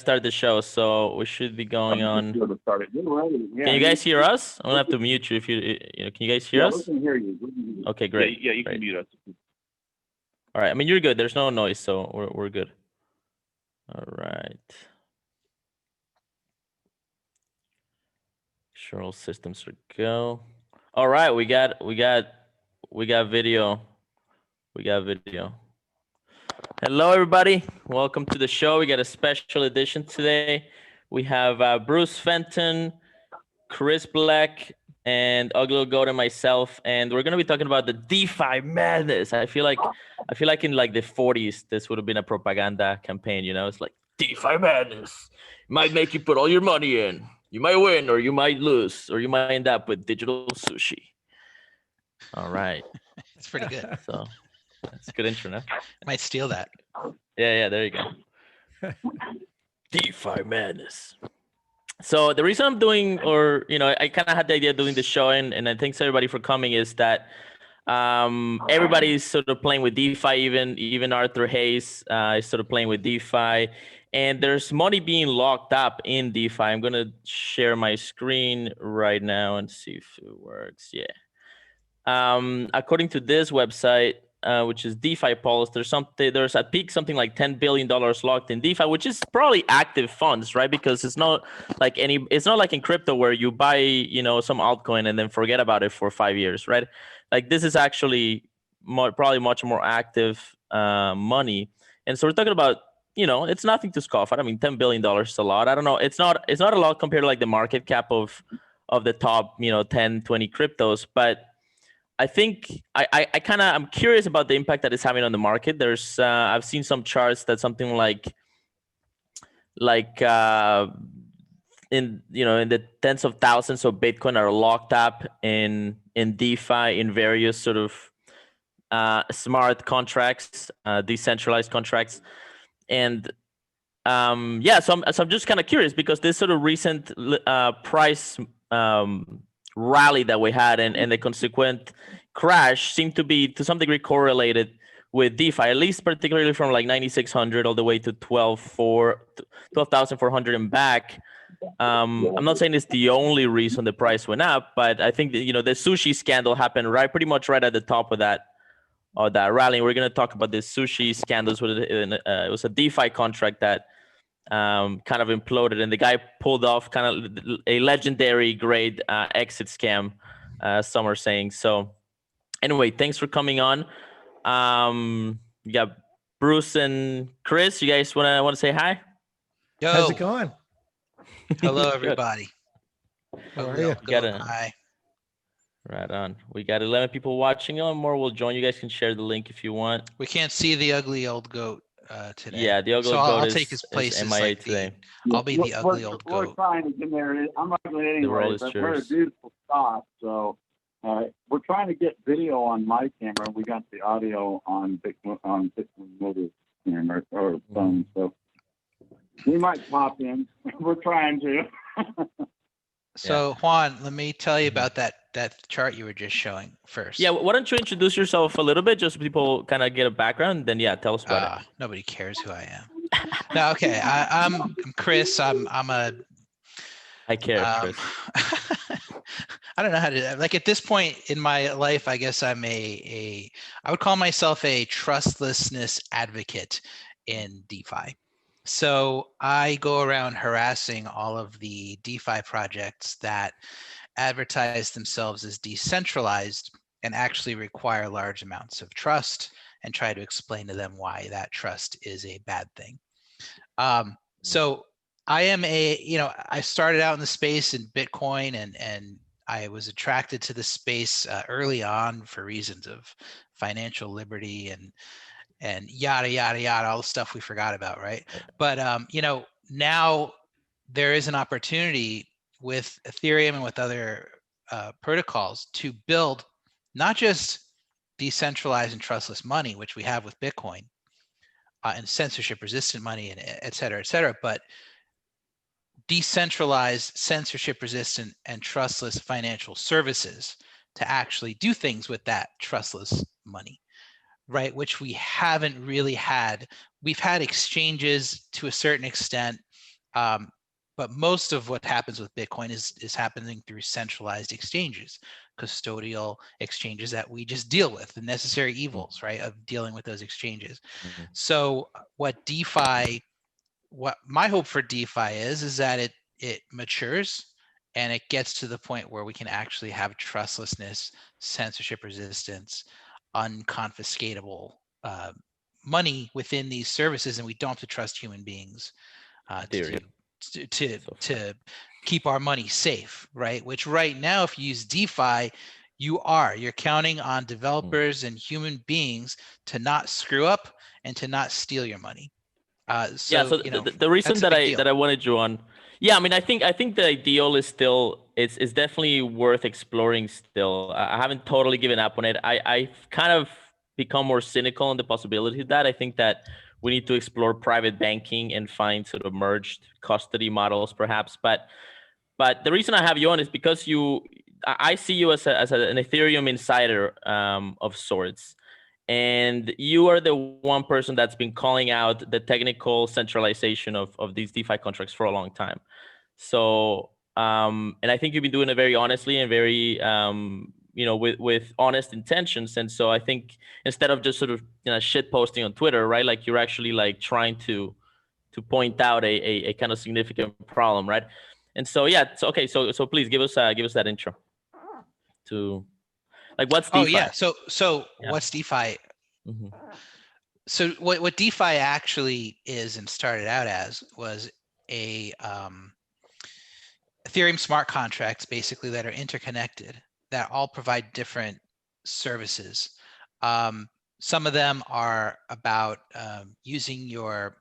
start the show, so we should be going on. Yeah, Can you guys hear us? I'm gonna have to mute you if you know. Can you guys hear us? We can hear you. Okay, great. Yeah, you can mute us. All right. I mean, you're good. There's no noise, so we're good. All right. Sure, all systems are go. All right, we got video. We got video. Hello, everybody. Welcome to the show. We got a special edition today. We have Bruce Fenton, Chris Blec, and Ugly Old Goat and myself, and we're gonna be talking about the DeFi madness. I feel like in like the 40s, this would have been a propaganda campaign. You know, it's like DeFi madness. It might make you put all your money in. You might win, or you might lose, or you might end up with digital sushi. All right. It's pretty good. So that's a good intro, no? Might steal that. Yeah, there you go. DeFi madness. So the reason I'm doing, or I kind of had the idea of doing the show, and I thanks everybody for coming, is that everybody's sort of playing with DeFi. Even Arthur Hayes is sort of playing with DeFi, and there's money being locked up in DeFi. I'm gonna share my screen right now and see if it works. Yeah. According to this website, which is DeFi Pulse, there's at peak something like $10 billion locked in DeFi, which is probably active funds, right? Because it's not like in crypto where you buy, some altcoin and then forget about it for 5 years, right? Like this is actually probably much more active money. And so we're talking about, it's nothing to scoff at. I mean, $10 billion is a lot. I don't know. It's not a lot compared to like the market cap of the top, 10, 20 cryptos, but I think I'm curious about the impact that it's having on the market. There's I've seen some charts that something like in the tens of thousands of Bitcoin are locked up in DeFi in various sort of smart contracts, decentralized contracts, and so I'm just kind of curious because this sort of recent price rally that we had and the consequent crash seemed to be to some degree correlated with DeFi, at least particularly from like 9,600 all the way to 12,400 and back. I'm not saying it's the only reason the price went up, but I think that, the sushi scandal happened pretty much right at the top of that rally. And we're going to talk about the sushi scandals. It was a DeFi contract that kind of imploded, and the guy pulled off kind of a legendary grade exit scam, some are saying. So anyway, thanks for coming on. You got Bruce and Chris. You guys want to say hi? Yo. How's it going? Hello, everybody. How are you? Hi. Right on. We got 11 people watching. More will join. You guys can share the link if you want. We can't see the ugly old goat today. Yeah, the ugly so goat I'll take his place MIA like today. I'll be the ugly old goat. We're trying to get there. I'm ugly anyway, but we're a beautiful spot. So we're trying to get video on my camera. We got the audio on Bitcoin Mobile camera or phone. So we might pop in. We're trying to. So Juan, let me tell you about that chart you were just showing first. Yeah, why don't you introduce yourself a little bit, just so people kind of get a background. Then tell us about it. Nobody cares who I am. No, okay. I'm Chris. I care, Chris. I don't know how to like at this point in my life. I guess I'm I would call myself a trustlessness advocate in DeFi. So I go around harassing all of the DeFi projects that advertise themselves as decentralized and actually require large amounts of trust, and try to explain to them why that trust is a bad thing. So I am I started out in the space in Bitcoin, and I was attracted to the space early on for reasons of financial liberty and yada, yada, yada, all the stuff we forgot about, right? But, now there is an opportunity with Ethereum and with other protocols to build not just decentralized and trustless money, which we have with Bitcoin, and censorship-resistant money, and et cetera, but decentralized, censorship-resistant, and trustless financial services to actually do things with that trustless money, right? Which we haven't really had. We've had exchanges to a certain extent, But most of what happens with Bitcoin is happening through centralized exchanges, custodial exchanges that we just deal with, the necessary evils, right, of dealing with those exchanges. So what my hope for DeFi is that it matures and it gets to the point where we can actually have trustlessness, censorship resistance, unconfiscatable money within these services, and we don't have to trust human beings to keep our money safe, right? Which right now, if you use DeFi, you're counting on developers and human beings to not screw up and to not steal your money. So the reason that I wanted you on, I mean, I think the ideal is still it's definitely worth exploring still. I haven't totally given up on it. I've kind of become more cynical on the possibility of that. I think that we need to explore private banking and find sort of merged custody models perhaps. But the reason I have you on is because I see you as an Ethereum insider of sorts. And you are the one person that's been calling out the technical centralization of these DeFi contracts for a long time. So, and I think you've been doing it very honestly and very, with honest intentions. And so I think instead of just sort of shit posting on Twitter, right? Like you're actually like trying to point out a kind of significant problem, right? And so okay. So please give us that intro to. Like what's DeFi? Oh yeah. So what's DeFi? Mm-hmm. So what DeFi actually is and started out as was a Ethereum smart contracts, basically, that are interconnected, that all provide different services. Some of them are about using your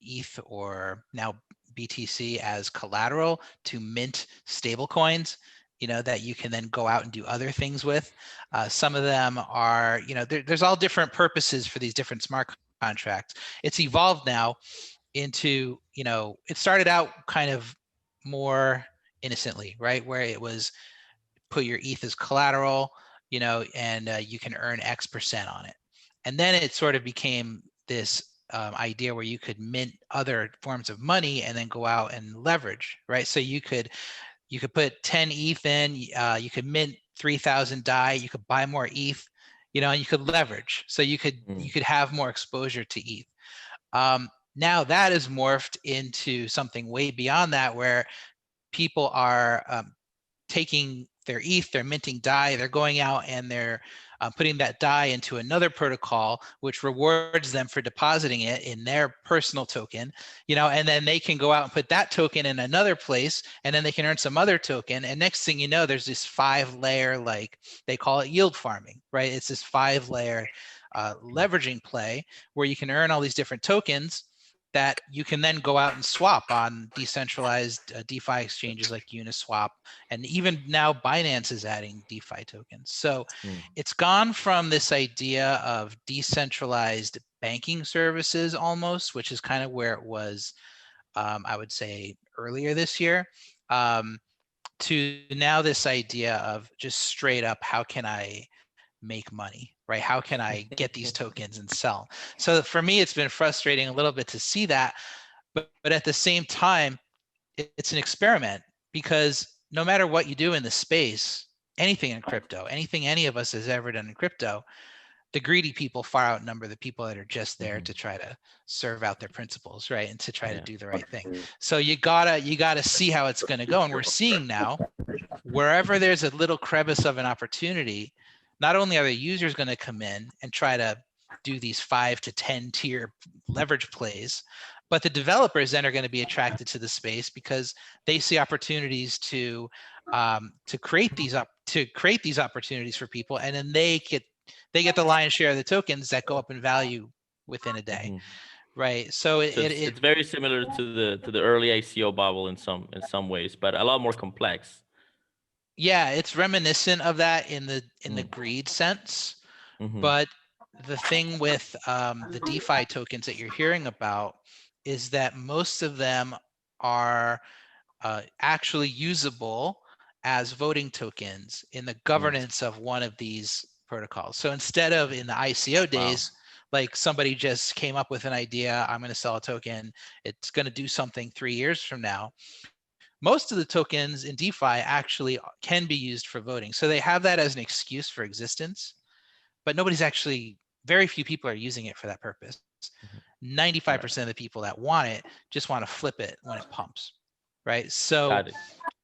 ETH or now BTC as collateral to mint stable coins, that you can then go out and do other things with. Some of them are, there's all different purposes for these different smart contracts. It's evolved now into, it started out kind of more innocently, right? Where it was put your ETH as collateral, and you can earn X% on it. And then it sort of became this idea where you could mint other forms of money and then go out and leverage, right? So you could put 10 ETH in, you could mint 3,000 DAI, you could buy more ETH, and you could leverage. So you could have more exposure to ETH. Now that is morphed into something way beyond that, where people are taking their ETH, they're minting DAI, they're going out and they're putting that DAI into another protocol, which rewards them for depositing it in their personal token, and then they can go out and put that token in another place, and then they can earn some other token. And next thing you know, there's this 5-layer, like they call it yield farming, right? It's this 5-layer leveraging play where you can earn all these different tokens that you can then go out and swap on decentralized DeFi exchanges like Uniswap, and even now Binance is adding DeFi tokens. So it's gone from this idea of decentralized banking services almost, which is kind of where it was, I would say, earlier this year, to now this idea of just straight up, how can I make money, right? How can I get these tokens and sell? So for me, it's been frustrating a little bit to see that, but at the same time, it's an experiment, because no matter what you do in the space, anything in crypto, anything any of us has ever done in crypto, the greedy people far outnumber the people that are just there to try to serve out their principles, right? And to try to do the right thing. So you gotta see how it's going to go. And we're seeing now, wherever there's a little crevice of an opportunity, not only are the users going to come in and try to do these 5 to 10 tier leverage plays, but the developers then are going to be attracted to the space because they see opportunities to create these opportunities for people, and then they get the lion's share of the tokens that go up in value within a day, right? So it's very similar to the early ICO bubble in some ways, but a lot more complex. Yeah, it's reminiscent of that in the greed sense. But the thing with the DeFi tokens that you're hearing about is that most of them are actually usable as voting tokens in the governance of one of these protocols. So instead of in the ICO days, like somebody just came up with an idea, I'm going to sell a token, it's going to do something 3 years from now. Most of the tokens in DeFi actually can be used for voting. So they have that as an excuse for existence, but very few people are using it for that purpose. 95% of the people that want it just want to flip it when it pumps, right? So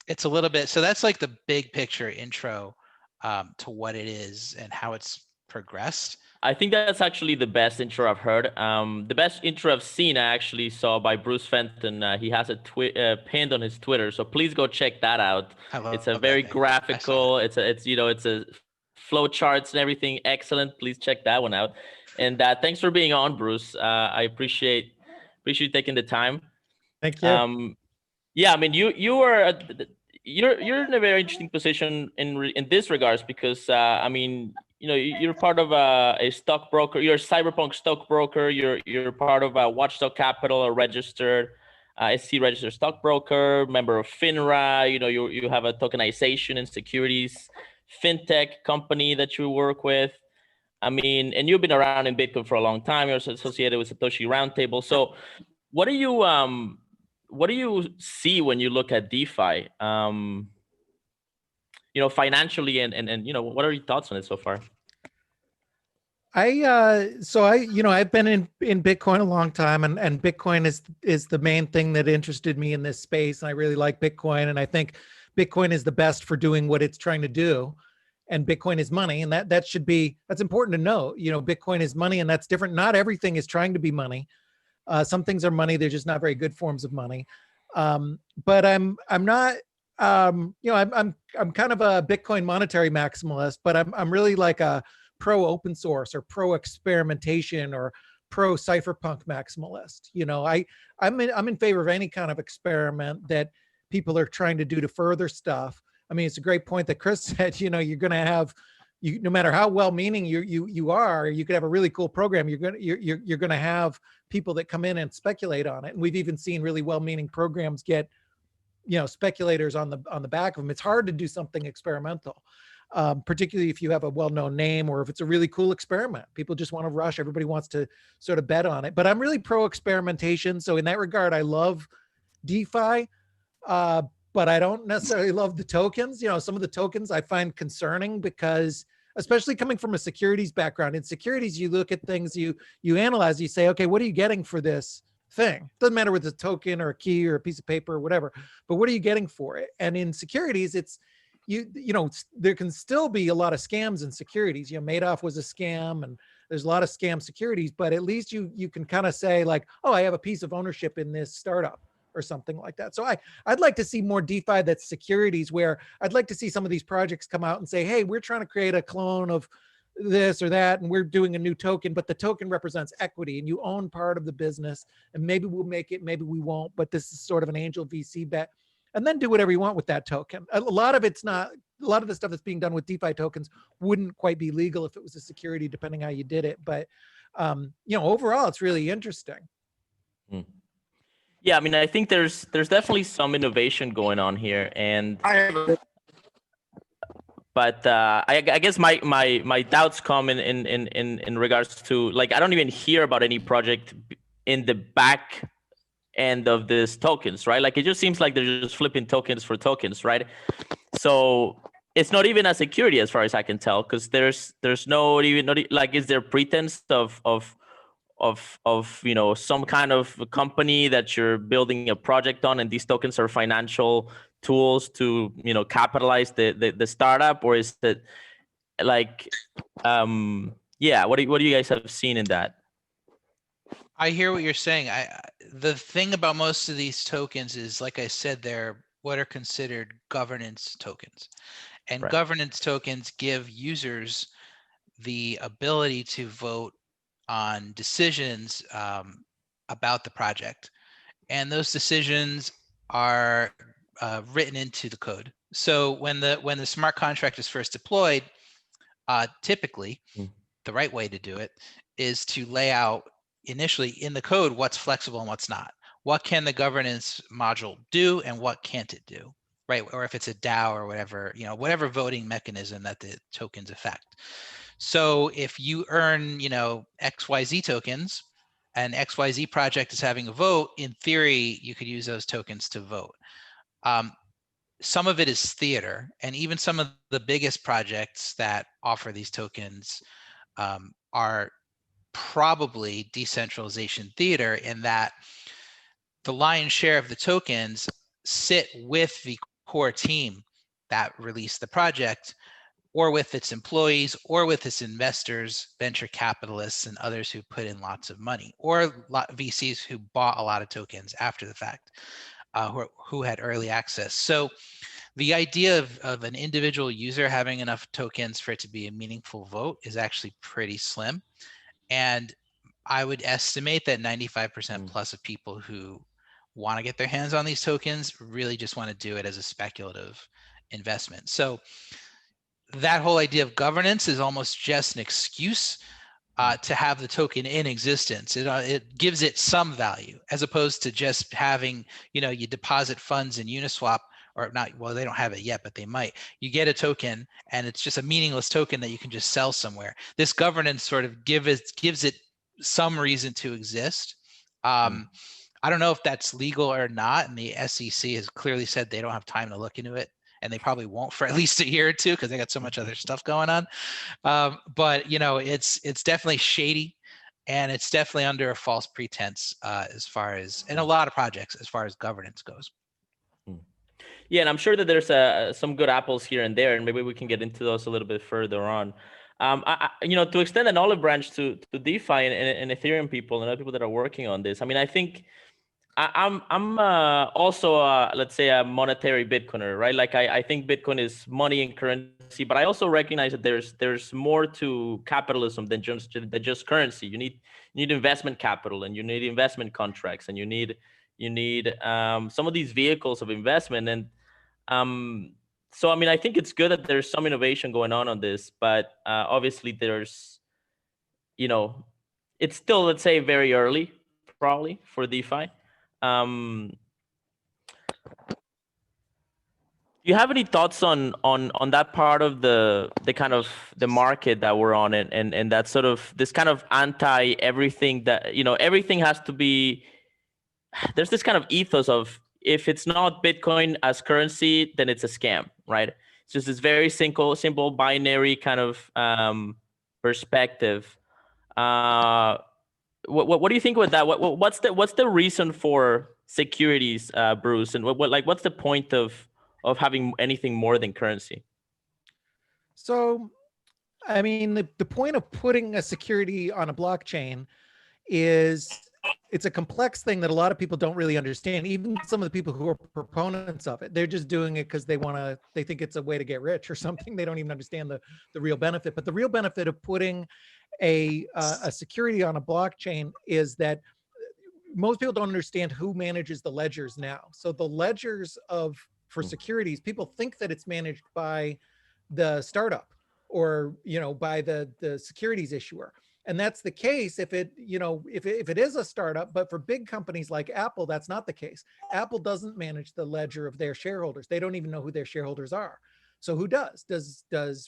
it's a little bit, so that's like the big picture intro to what it is and how it's progressed. I think that's actually the best intro I've heard. The best intro I've seen, I actually saw by Bruce Fenton. He has a pinned on his Twitter, so please go check that out. It's a very graphical. It's a flow charts and everything. Excellent. Please check that one out. And thanks for being on, Bruce. I appreciate you taking the time. Thank you. Yeah, I mean, you're in a very interesting position in this regards because I mean, you're part of a stockbroker. You're a cyberpunk stockbroker. You're part of Watchdog Capital, a registered SEC registered stockbroker, member of FINRA. You have a tokenization and securities fintech company that you work with. I mean, and you've been around in Bitcoin for a long time. You're associated with Satoshi Roundtable. So, what do you see when you look at DeFi? Financially and what are your thoughts on it so far? I've been in Bitcoin a long time, and Bitcoin is the main thing that interested me in this space. And I really like Bitcoin, and I think Bitcoin is the best for doing what it's trying to do. And Bitcoin is money, and that's important to know. Bitcoin is money, and that's different. Not everything is trying to be money. Some things are money; they're just not very good forms of money. But I'm not. I'm kind of a Bitcoin monetary maximalist, but I'm really like a pro open source or pro experimentation or pro cypherpunk maximalist. I'm in favor of any kind of experiment that people are trying to do to further stuff. I mean, it's a great point that Chris said. You're going to have, no matter how well-meaning you are, you could have a really cool program. You're going to have people that come in and speculate on it, and we've even seen really well-meaning programs get speculators on the back of them. It's hard to do something experimental, particularly if you have a well-known name or if it's a really cool experiment. People just want to rush. Everybody wants to sort of bet on it. But I'm really pro experimentation. So in that regard, I love DeFi, but I don't necessarily love the tokens. Some of the tokens I find concerning because, especially coming from a securities background, in securities, you look at things, you analyze, you say, okay, what are you getting for this thing? Doesn't matter whether it's a token or a key or a piece of paper or whatever, but what are you getting for it? And in securities, it's there can still be a lot of scams in securities. Madoff was a scam, and there's a lot of scam securities, but at least you can kind of say like, oh, I have a piece of ownership in this startup or something like that. So I'd like to see more DeFi that's securities, where I'd like to see some of these projects come out and say, hey, we're trying to create a clone of this or that, and we're doing a new token, but the token represents equity and you own part of the business, and maybe we'll make it, maybe we won't, but this is sort of an angel VC bet, and then do whatever you want with that token. A lot of the stuff that's being done with DeFi tokens wouldn't quite be legal if it was a security, depending how you did it. But overall, it's really interesting. Yeah, I mean, I think there's definitely some innovation going on here, but I guess my doubts come in regards to, like, I don't even hear about any project in the back end of this tokens, right? Like, it just seems like they're just flipping tokens for tokens, right? So it's not even a security as far as I can tell, because there's not like, is there pretense of some kind of company that you're building a project on, and these tokens are financial tools to capitalize the startup, or is it like what do you guys have seen in that? I hear what you're saying. The thing about most of these tokens is, like I said, they're what are considered governance tokens, and Right. Governance tokens give users the ability to vote on decisions about the project, and those decisions are written into the code. So when the smart contract is first deployed, typically the right way to do it is to lay out initially in the code what's flexible and what's not. What can the governance module do and what can't it do, right? Or if it's a DAO or whatever, whatever voting mechanism that the tokens affect. So if you earn, XYZ tokens, and XYZ project is having a vote, in theory, you could use those tokens to vote. Some of it is theater, and even some of the biggest projects that offer these tokens are probably decentralization theater, in that the lion's share of the tokens sit with the core team that released the project, or with its employees, or with its investors, venture capitalists, and others who put in lots of money, or VCs who bought a lot of tokens after the fact, who had early access. So the idea of an individual user having enough tokens for it to be a meaningful vote is actually pretty slim. And I would estimate that 95% plus of people who want to get their hands on these tokens really just want to do it as a speculative investment. So that whole idea of governance is almost just an excuse to have the token in existence. It gives it some value, as opposed to just having, you deposit funds in Uniswap, or not, well, they don't have it yet, but they might. You get a token and it's just a meaningless token that you can just sell somewhere. This governance sort of gives it some reason to exist. I don't know if that's legal or not, and the SEC has clearly said they don't have time to look into it, and they probably won't for at least a year or two, because they got so much other stuff going on. But it's definitely shady, and it's definitely under a false pretense as far as, in a lot of projects, as far as governance goes. Yeah, and I'm sure that there's some good apples here and there, and maybe we can get into those a little bit further on. To extend an olive branch to DeFi and Ethereum people and other people that are working on this. I mean, I think I'm also let's say a monetary Bitcoiner, right? Like I think Bitcoin is money and currency, but I also recognize that there's more to capitalism than just currency. You need investment capital, and you need investment contracts, and you need some of these vehicles of investment. And so I mean, I think it's good that there's some innovation going on this, but obviously there's, it's still, let's say, very early probably for DeFi. Do you have any thoughts on that part of the kind of the market that we're on, and that sort of this kind of anti everything, that everything has to be, there's this kind of ethos of, if it's not Bitcoin as currency, then it's a scam, right? It's just this very simple binary kind of perspective. What do you think with that? What's the reason for securities, Bruce? And what's the point of having anything more than currency? So, I mean, the point of putting a security on a blockchain is, it's a complex thing that a lot of people don't really understand. Even some of the people who are proponents of it, they're just doing it because they think it's a way to get rich or something. They don't even understand the real benefit. But the real benefit of putting a security on a blockchain is that most people don't understand who manages the ledgers now. So the ledgers for securities, people think that it's managed by the startup or by the securities issuer. And that's the case if it is a startup. But for big companies like Apple, that's not the case. Apple doesn't manage the ledger of their shareholders. They don't even know who their shareholders are. So who does? Does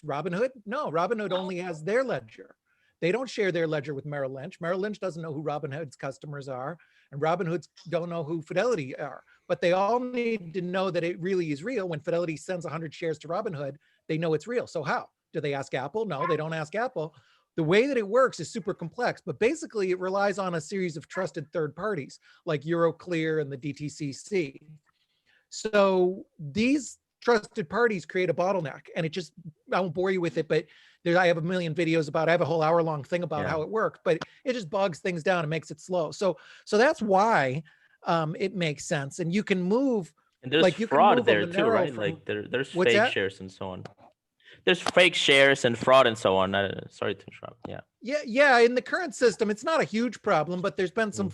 Robinhood? No, Robinhood only has their ledger. They don't share their ledger with Merrill Lynch. Merrill Lynch doesn't know who Robinhood's customers are, and Robinhood's don't know who Fidelity are. But they all need to know that it really is real. When Fidelity sends 100 shares to Robinhood, they know it's real. So how? Do they ask Apple? No, they don't ask Apple. The way that it works is super complex, but basically it relies on a series of trusted third parties like Euroclear and the DTCC. So these trusted parties create a bottleneck, and I won't bore you with it, but I have a million videos about it. I have a whole hour-long thing about how it works, but it just bogs things down and makes it slow. So that's why it makes sense. And you can move. And there's fraud there too, right? Like there's fake shares and so on. There's fake shares and fraud and so on. Sorry to interrupt. Yeah. In the current system, it's not a huge problem, but there's been some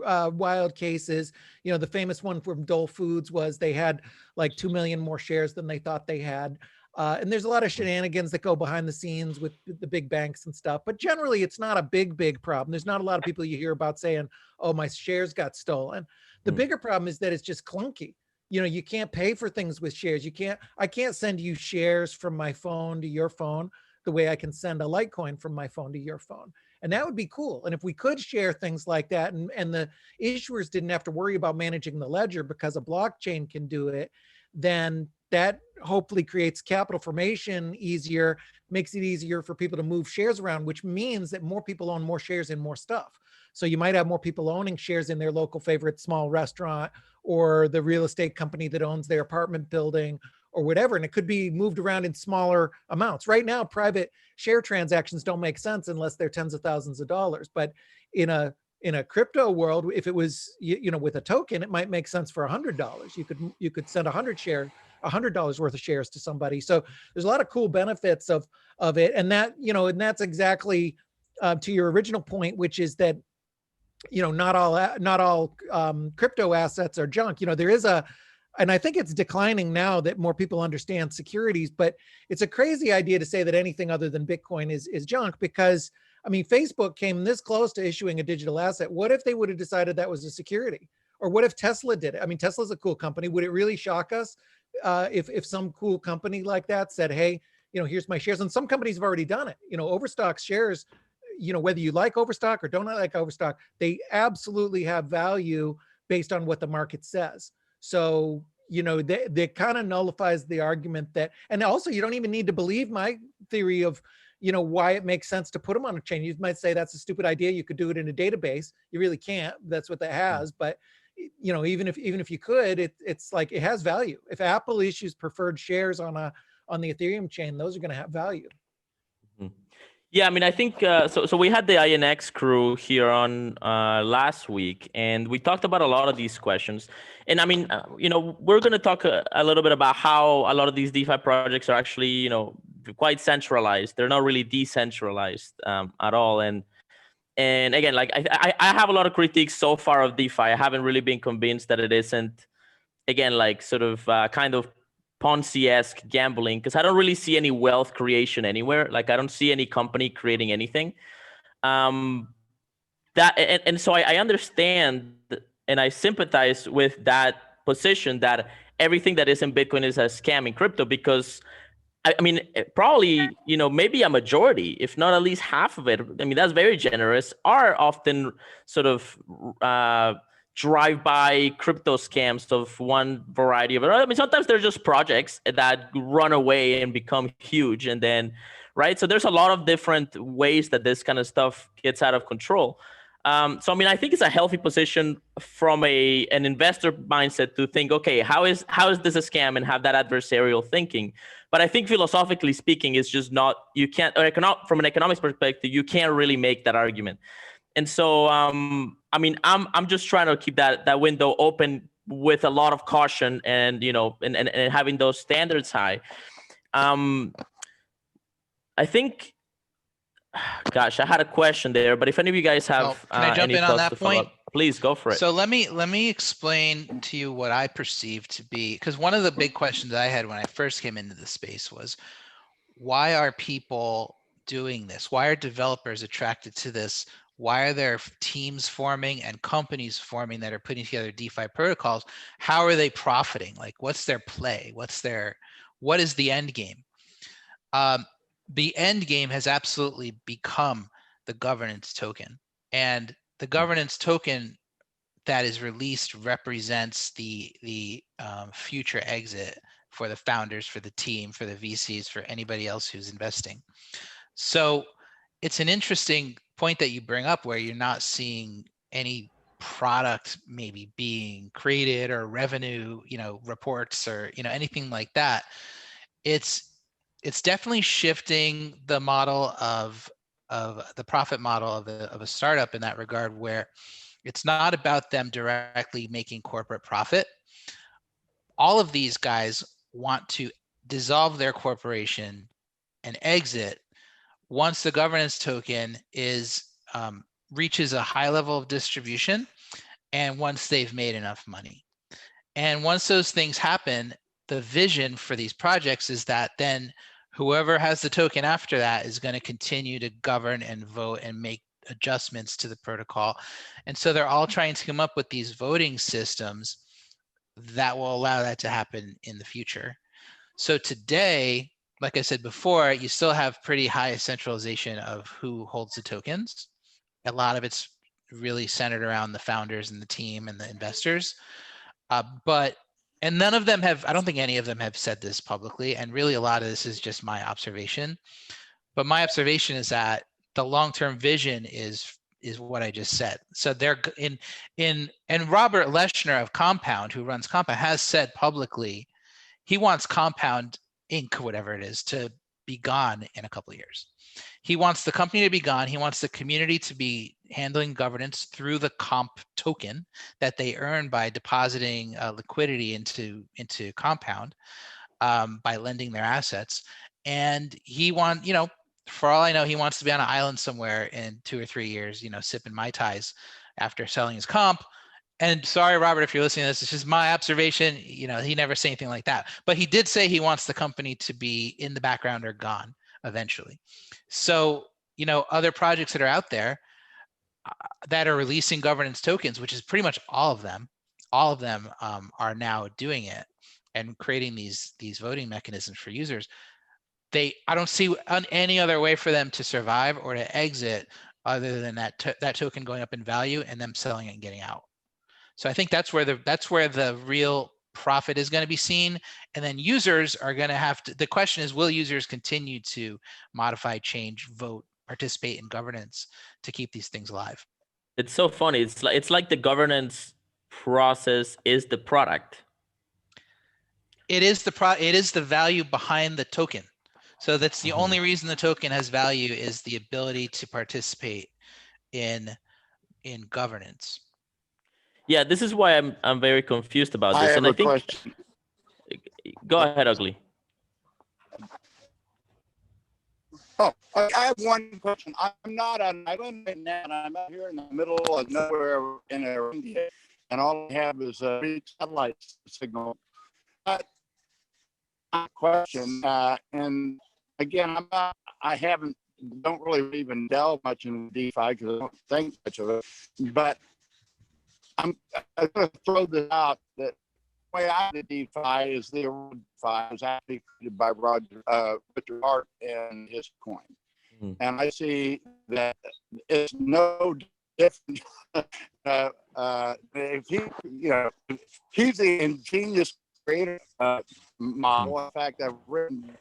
wild cases. The famous one from Dole Foods was they had like 2 million more shares than they thought they had. And there's a lot of shenanigans that go behind the scenes with the big banks and stuff. But generally, it's not a big problem. There's not a lot of people you hear about saying, "Oh, my shares got stolen." The bigger problem is that it's just clunky. You can't pay for things with shares. I can't send you shares from my phone to your phone. the way I can send a Litecoin from my phone to your phone. And that would be cool. And if we could share things like that, and the issuers didn't have to worry about managing the ledger because a blockchain can do it, then that hopefully creates capital formation easier, makes it easier for people to move shares around, which means that more people own more shares in more stuff. So you might have more people owning shares in their local favorite small restaurant, or the real estate company that owns their apartment building, or whatever. And it could be moved around in smaller amounts. Right now, private share transactions don't make sense unless they're tens of thousands of dollars. But in a crypto world, if it was, with a token, it might make sense for $100. You could send $100 worth of shares to somebody. So there's a lot of cool benefits of it. And that, and that's exactly to your original point, which is that, not all crypto assets are junk. There is and I think it's declining now that more people understand securities, but it's a crazy idea to say that anything other than Bitcoin is junk, because Facebook came this close to issuing a digital asset. What if they would have decided that was a security? Or what if Tesla did it? Tesla's a cool company. Would it really shock us if some cool company like that said, hey, here's my shares? And some companies have already done it. Overstock shares, whether you like Overstock or don't like Overstock, they absolutely have value based on what the market says. So, that kind of nullifies the argument that, and also you don't even need to believe my theory of, why it makes sense to put them on a chain. You might say that's a stupid idea. You could do it in a database. You really can't. That's what that has. But, even if you could, it's like, it has value. If Apple issues preferred shares on the Ethereum chain, those are going to have value. Yeah, I think so we had the INX crew here on last week, and we talked about a lot of these questions. And we're going to talk a little bit about how a lot of these DeFi projects are actually, quite centralized. They're not really decentralized at all. And again, like I have a lot of critiques so far of DeFi. I haven't really been convinced that it isn't, again, like sort of kind of Ponzi-esque gambling, because I don't really see any wealth creation anywhere. Like I don't see any company creating anything. So I understand and I sympathize with that position that everything that is in Bitcoin is a scam in crypto, because probably, maybe a majority, if not at least half of it, that's very generous, are often sort of drive-by crypto scams of one variety of it. Sometimes they're just projects that run away and become huge, and then, right? So there's a lot of different ways that this kind of stuff gets out of control. So I think it's a healthy position from an investor mindset to think, okay, how is this a scam, and have that adversarial thinking. But I think philosophically speaking, it's just not, you can't, or from an economics perspective, you can't really make that argument. And so, I'm just trying to keep that window open with a lot of caution, and and having those standards high. I think, gosh, I had a question there, but if any of you guys have, can I jump in on that point? Please go for it. So let me explain to you what I perceive to be, because one of the big questions I had when I first came into the space was, why are people doing this? Why are developers attracted to this? Why are there teams forming and companies forming that are putting together DeFi protocols? How are they profiting? Like, what's their play? What is the end game? The end game has absolutely become the governance token. And the governance token that is released represents the future exit for the founders, for the team, for the VCs, for anybody else who's investing. So it's an interesting point that you bring up, where you're not seeing any product maybe being created, or revenue, reports, or anything like that. It's definitely shifting the model of the profit model of a startup in that regard, where it's not about them directly making corporate profit. All of these guys want to dissolve their corporation and exit once the governance token reaches a high level of distribution, and once they've made enough money. And once those things happen, the vision for these projects is that then whoever has the token after that is going to continue to govern and vote and make adjustments to the protocol. And so they're all trying to come up with these voting systems that will allow that to happen in the future. So today, like I said before, you still have pretty high centralization of who holds the tokens. A lot of it's really centered around the founders and the team and the investors. And none of them have, I don't think any of them have said this publicly. And really a lot of this is just my observation. But my observation is that the long-term vision is what I just said. So they're and Robert Leshner of Compound, who runs Compound, has said publicly he wants Compound Inc., whatever it is, to be gone in a couple of years. He wants the company to be gone. He wants the community to be handling governance through the comp token that they earn by depositing liquidity into Compound by lending their assets. And he for all I know, he wants to be on an island somewhere in 2 or 3 years, sipping Mai Tais after selling his comp. And sorry, Robert, if you're listening to this, it's just my observation. He never said anything like that. But he did say he wants the company to be in the background or gone eventually. So, other projects that are out there that are releasing governance tokens, which is pretty much all of them are now doing it and creating these voting mechanisms for users. I don't see any other way for them to survive or to exit other than that token going up in value and them selling it and getting out. So I think that's where the real profit is going to be seen. And then users are going to have to, the question is, will users continue to modify, change, vote, participate in governance to keep these things alive? It's so funny. It's like the governance process is the product. It is the value behind the token. So that's the only reason the token has value, is the ability to participate in governance. Yeah, this is why I'm very confused about this. And I think question. Go ahead, Ugly. Oh, I have one question. I'm not on an island right now, and I'm out here in the middle of nowhere in India, and all I have is a satellite signal. But my question, and again, don't really even delve much in DeFi because I don't think much of it, but I'm going to throw this out that the way I did DeFi is the original DeFi was actually created by Richard Hart and his coin. Mm-hmm. And I see that it's no different. If he's the ingenious creator model. In fact, I've written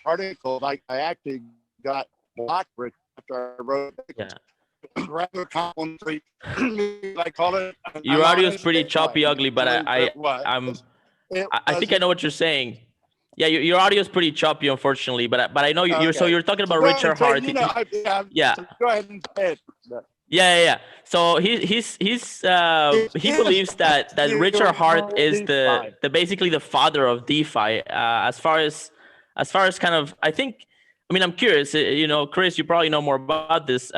articles. I actually got blocked after I wrote it. Yeah. Rather complimentary, I call it. Your audio is pretty choppy, Ugly, but I think I know what you're saying. Yeah, your audio is pretty choppy, unfortunately, but I know you're. So you're talking about Richard Hart. Yeah. So go ahead and say it. Yeah. So he believes that Richard Hart is the basically the father of DeFi. As far as kind of, I'm curious. Chris, you probably know more about this.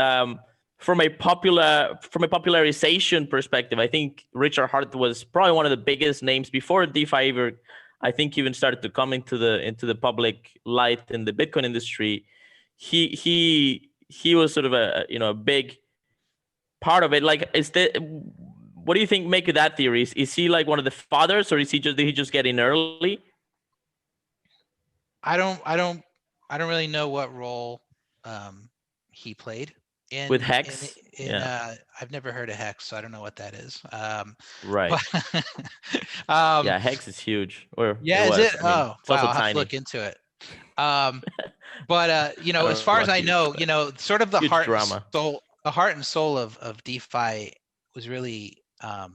From a popularization perspective, I think Richard Hart was probably one of the biggest names before DeFi even started to come into the public light in the Bitcoin industry. He was sort of a big part of it. Like, what do you think make of that theory? Is he like one of the fathers, or did he just get in early? I don't really know what role he played. With Hex? I've never heard of Hex, so I don't know what that is. Right. Yeah, Hex is huge. Is it? Wow, I'll have to look into it. But as far as I know, sort of the heart and soul of DeFi was really, I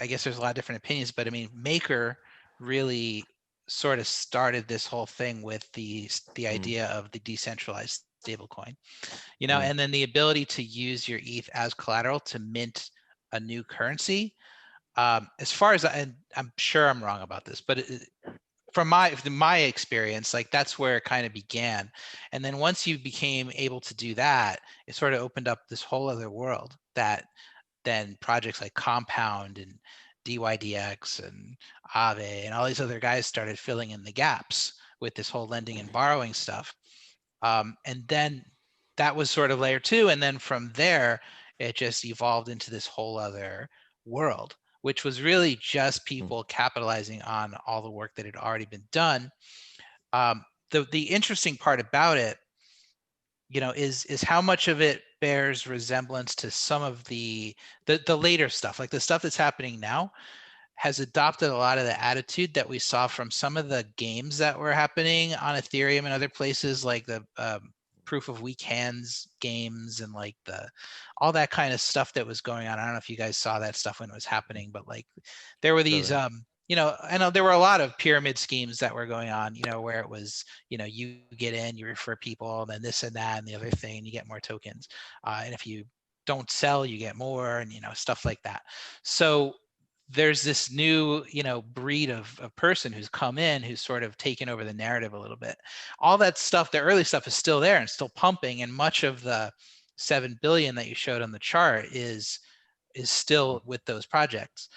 guess there's a lot of different opinions, but Maker really sort of started this whole thing with the idea of the decentralized stablecoin, and then the ability to use your ETH as collateral to mint a new currency. As far as and I'm sure I'm wrong about this, but from my experience, like that's where it kind of began. And then once you became able to do that, it sort of opened up this whole other world that then projects like Compound and DYDX and Aave and all these other guys started filling in the gaps with this whole lending and borrowing stuff. And then that was sort of layer 2. And then from there, it just evolved into this whole other world, which was really just people capitalizing on all the work that had already been done. The interesting part about it, is how much of it bears resemblance to some of the later stuff, like the stuff that's happening now has adopted a lot of the attitude that we saw from some of the games that were happening on Ethereum and other places, like the proof of weak hands games and like all that kind of stuff that was going on. I don't know if you guys saw that stuff when it was happening, but like there were these I know there were a lot of pyramid schemes that were going on, where it was, you get in, you refer people, and then this and that and the other thing, and you get more tokens. And if you don't sell, you get more, and stuff like that. So there's this new, breed of person who's come in, who's sort of taken over the narrative a little bit. All that stuff, the early stuff is still there and still pumping, and much of the 7 billion that you showed on the chart is still with those projects.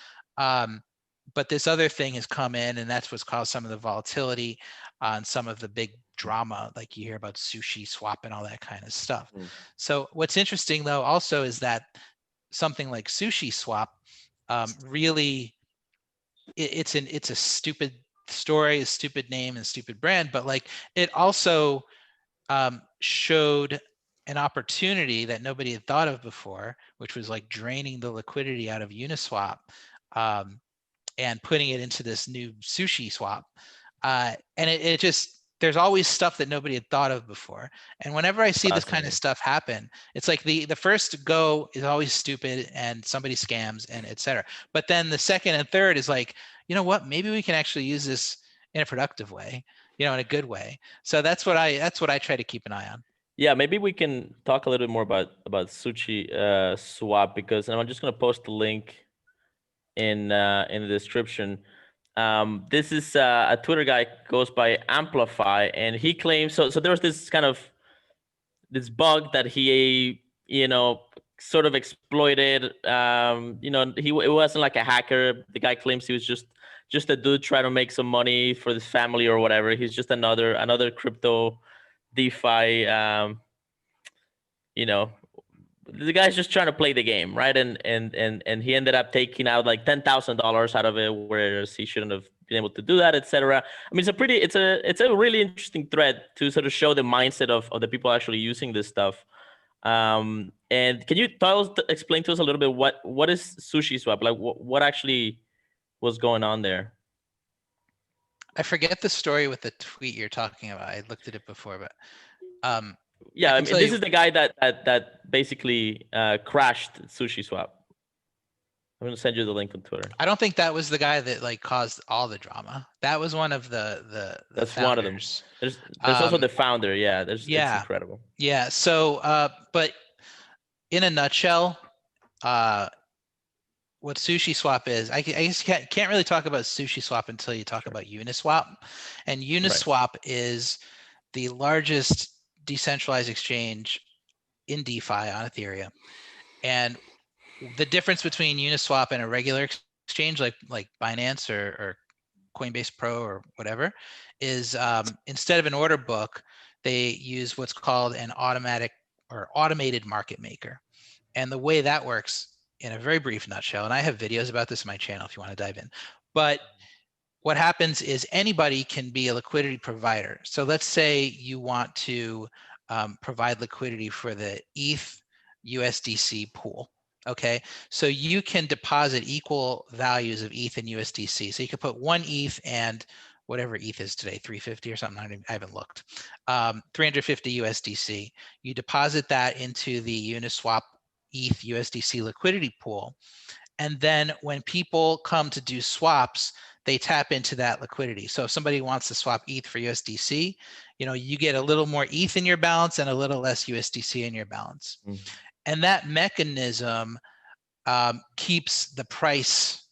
But this other thing has come in, and that's what's caused some of the volatility on some of the big drama, like you hear about Sushi Swap and all that kind of stuff. So what's interesting though also is that something like Sushi Swap, really, it's a stupid story, a stupid name, and stupid brand, but like it also showed an opportunity that nobody had thought of before, which was like draining the liquidity out of Uniswap and putting it into this new Sushi Swap. And it just, there's always stuff that nobody had thought of before. And whenever I see this kind of stuff happen, it's like the first go is always stupid and somebody scams and et cetera. But then the second and third is like, you know what, maybe we can actually use this in a productive way, in a good way. So that's what I try to keep an eye on. Yeah, maybe we can talk a little bit more about Sushi Swap, because I'm just going to post the link in the description. This is a Twitter guy, goes by Amplify, and he claims so there was this kind of this bug that he sort of exploited. It wasn't like a hacker. The guy claims he was just a dude trying to make some money for his family or whatever. He's just another crypto DeFi. The guy's just trying to play the game, right? And he ended up taking out like $10,000 out of it, whereas he shouldn't have been able to do that, etc. I mean, it's a really interesting thread to sort of show the mindset of the people actually using this stuff. And can you explain to us a little bit what is Sushi Swap? Like what actually was going on there? I forget the story with the tweet you're talking about. I looked at it before, but yeah, I mean, this is the guy that basically crashed Sushi Swap. I'm gonna send you the link on Twitter. I don't think that was the guy that like caused all the drama. That was one of the That's founders. One of them. There's also the founder. Yeah, it's incredible. Yeah. So, but in a nutshell, what Sushi Swap is, I guess you can't really talk about Sushi Swap until you talk about Uniswap, and Uniswap is the largest decentralized exchange in DeFi on Ethereum. And the difference between Uniswap and a regular exchange like Binance or Coinbase Pro or whatever is instead of an order book, they use what's called an automated market maker. And the way that works, in a very brief nutshell, and I have videos about this on my channel if you want to dive in, but what happens is anybody can be a liquidity provider. So let's say you want to provide liquidity for the ETH USDC pool. Okay, so you can deposit equal values of ETH and USDC. So you could put one ETH and whatever ETH is today, 350 or something. I haven't looked. 350 USDC. You deposit that into the Uniswap ETH USDC liquidity pool, and then when people come to do swaps, they tap into that liquidity. So if somebody wants to swap ETH for USDC, you get a little more ETH in your balance and a little less USDC in your balance. Mm-hmm. And that mechanism keeps the price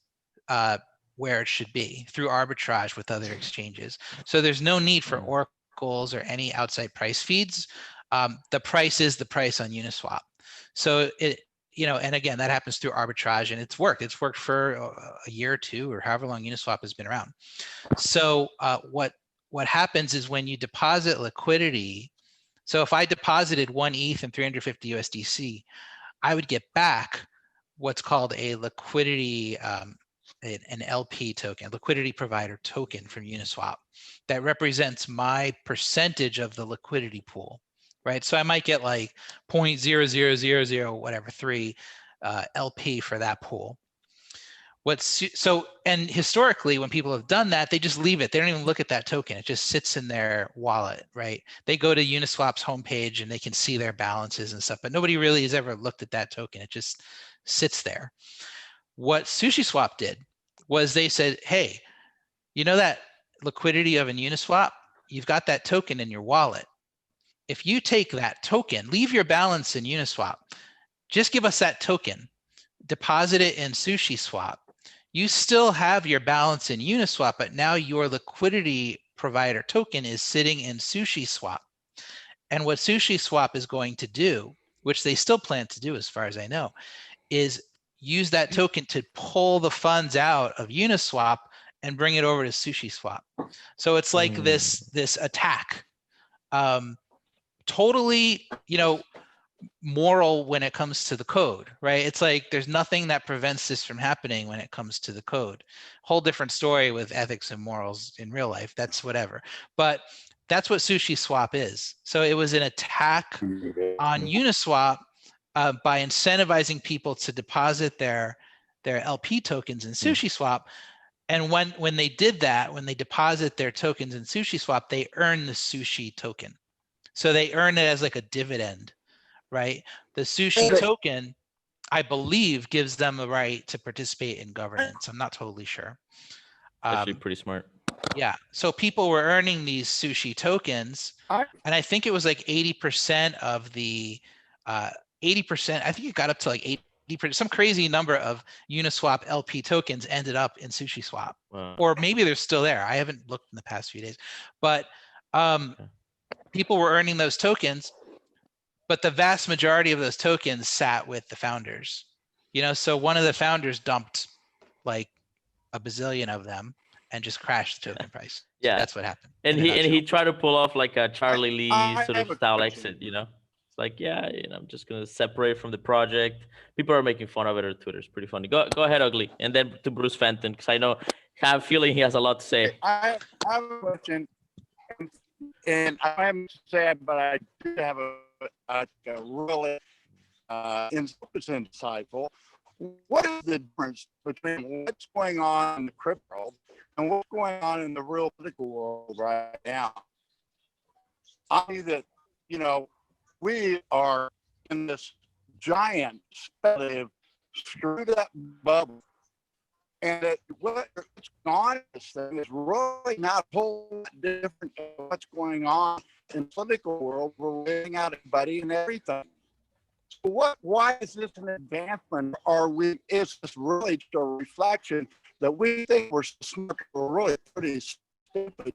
where it should be through arbitrage with other exchanges. So there's no need for oracles or any outside price feeds. The price is the price on Uniswap. So and again, that happens through arbitrage, and it's worked. It's worked for a year or two, or however long Uniswap has been around. So what happens is when you deposit liquidity, so if I deposited one ETH and 350 USDC, I would get back what's called a liquidity an LP token, liquidity provider token from Uniswap that represents my percentage of the liquidity pool, right? So I might get like 0.0000 whatever 3 LP for that pool. And historically, when people have done that, they just leave it. They don't even look at that token. It just sits in their wallet, right? They go to Uniswap's homepage and they can see their balances and stuff, but nobody really has ever looked at that token. It just sits there. What Sushi Swap did was they said, hey, you know that liquidity of an Uniswap? You've got that token in your wallet. If you take that token, leave your balance in Uniswap, just give us that token, deposit it in Sushi Swap. You still have your balance in Uniswap, but now your liquidity provider token is sitting in Sushi Swap. And what Sushi Swap is going to do, which they still plan to do as far as I know, is use that token to pull the funds out of Uniswap and bring it over to Sushi Swap. So it's like this attack, totally, moral when it comes to the code, right? It's like there's nothing that prevents this from happening when it comes to the code. Whole different story with ethics and morals in real life. That's whatever. But that's what Sushi Swap is. So it was an attack on Uniswap by incentivizing people to deposit their LP tokens in Sushi Swap. And when they did that, when they deposit their tokens in Sushi Swap, they earn the Sushi token. So they earn it as like a dividend, right? The Sushi token, I believe, gives them a right to participate in governance. I'm not totally sure. Actually pretty smart. Yeah, so people were earning these Sushi tokens, and I think it was like 80% of the 80%. I think it got up to like 80%. Some crazy number of Uniswap LP tokens ended up in Sushi Swap, or maybe they're still there. I haven't looked in the past few days, but people were earning those tokens, but the vast majority of those tokens sat with the founders. So one of the founders dumped like a bazillion of them and just crashed the token price. So yeah, that's what happened. And he tried to pull off like a Charlie Lee sort of style exit. It's like, yeah, I'm just gonna separate from the project. People are making fun of it on Twitter. It's pretty funny. Go ahead, Ugly, and then to Bruce Fenton, because I have a feeling he has a lot to say. I have a question, and I haven't said, but I do have a really insightful. What is the difference between what's going on in the crypto world and what's going on in the real political world right now? I see that, we are in this giant speculative screwed up bubble, and that what's going on in this thing is really not a whole lot different than what's going on in the political world. We're laying out everybody and everything. So why is this an advancement? Is this really just a reflection that we think we're smart, we're really pretty stupid,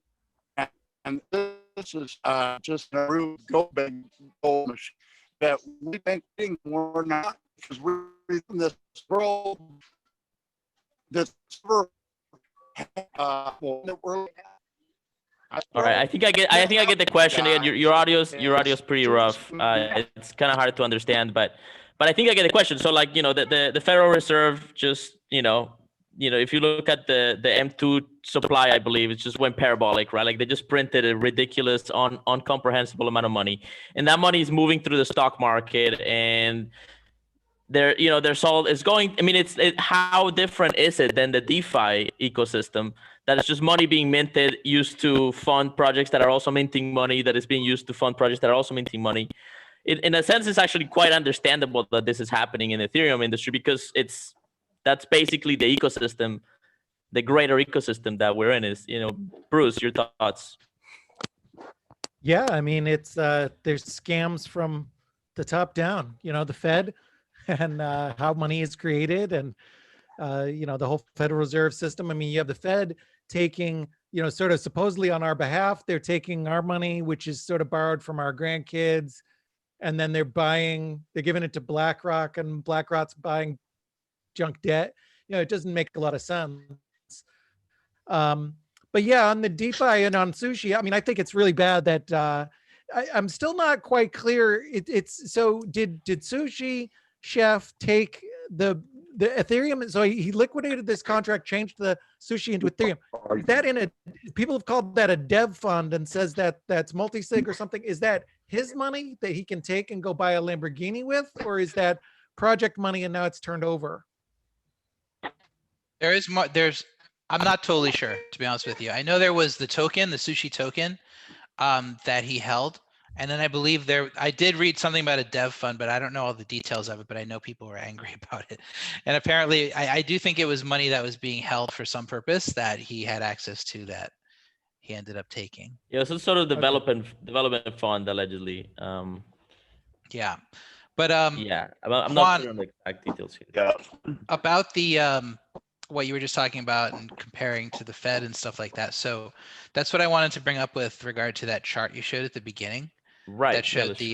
and this is just a real big goal machine that we think we're not, because we're in this world that's that we're. All right, I think I get the question again. Your audio's pretty rough. It's kind of hard to understand, but I think I get the question. So like, the Federal Reserve just, if you look at the M2 supply, I believe it just went parabolic, right? Like they just printed a ridiculous, incomprehensible amount of money, and that money is moving through the stock market, and they're sold. It's going. I mean, how different is it than the DeFi ecosystem? That is just money being minted, used to fund projects that are also minting money, that is being used to fund projects that are also minting money. In a sense, it's actually quite understandable that this is happening in the Ethereum industry, because that's basically the ecosystem, the greater ecosystem that we're in. Is, Bruce, your thoughts? Yeah, I mean, it's there's scams from the top down, the Fed, and how money is created, and the whole Federal Reserve System. I mean, you have the Fed taking, sort of supposedly on our behalf, they're taking our money, which is sort of borrowed from our grandkids, and then they're giving it to BlackRock, and BlackRock's buying junk debt. It doesn't make a lot of sense. But yeah, on the DeFi and on Sushi, I mean, I think it's really bad that I'm still not quite clear. So did Sushi Chef take the the Ethereum. So he liquidated this contract, changed the sushi into Ethereum. Is that people have called that a dev fund and says that that's multi-sig or something. Is that his money that he can take and go buy a Lamborghini with, or is that project money and now it's turned over? There is more. I'm not totally sure, to be honest with you. I know there was the token, the sushi token, that he held. And then I believe I did read something about a dev fund, but I don't know all the details of it, but I know people were angry about it. And apparently I do think it was money that was being held for some purpose that he had access to that he ended up taking. Yeah, some sort of development fund allegedly. Yeah. But yeah, I'm Juan, not sure on the exact details here. Yeah. About the what you were just talking about and comparing to the Fed and stuff like that. So that's what I wanted to bring up with regard to that chart you showed at the beginning. Right. That showed the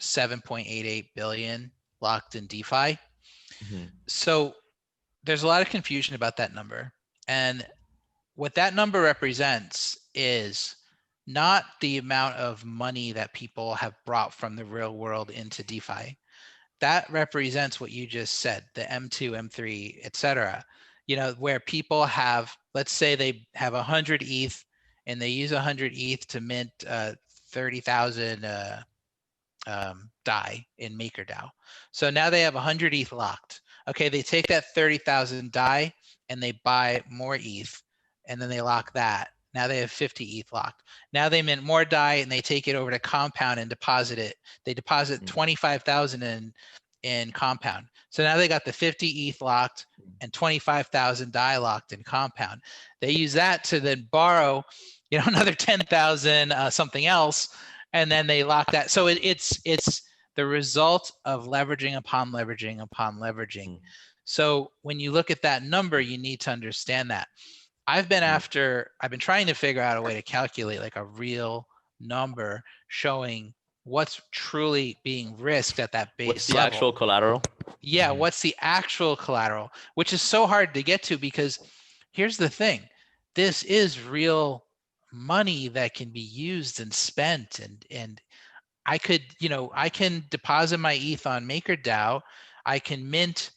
7.88 billion locked in DeFi. So there's a lot of confusion about that number. And what that number represents is not the amount of money that people have brought from the real world into DeFi. That represents what you just said, the M2, M3, et cetera, where people have, let's say they have 100 ETH and they use 100 ETH to mint 30,000 DAI in MakerDAO. So now they have 100 ETH locked. Okay, they take that 30,000 DAI and they buy more ETH, and then they lock that. Now they have 50 ETH locked. Now they mint more DAI and they take it over to Compound and deposit it. They deposit 25,000 in Compound. So now they got the 50 ETH locked and 25,000 DAI locked in Compound. They use that to then borrow, another 10,000 something else, and then they lock that. So it's the result of leveraging upon leveraging upon leveraging. So when you look at that number, you need to understand that. I've been trying to figure out a way to calculate like a real number showing what's truly being risked at that base level. What's the actual collateral? Yeah, what's the actual collateral, which is so hard to get to because here's the thing. This is real money that can be used and spent, and I could, I can deposit my ETH on MakerDAO. I can mint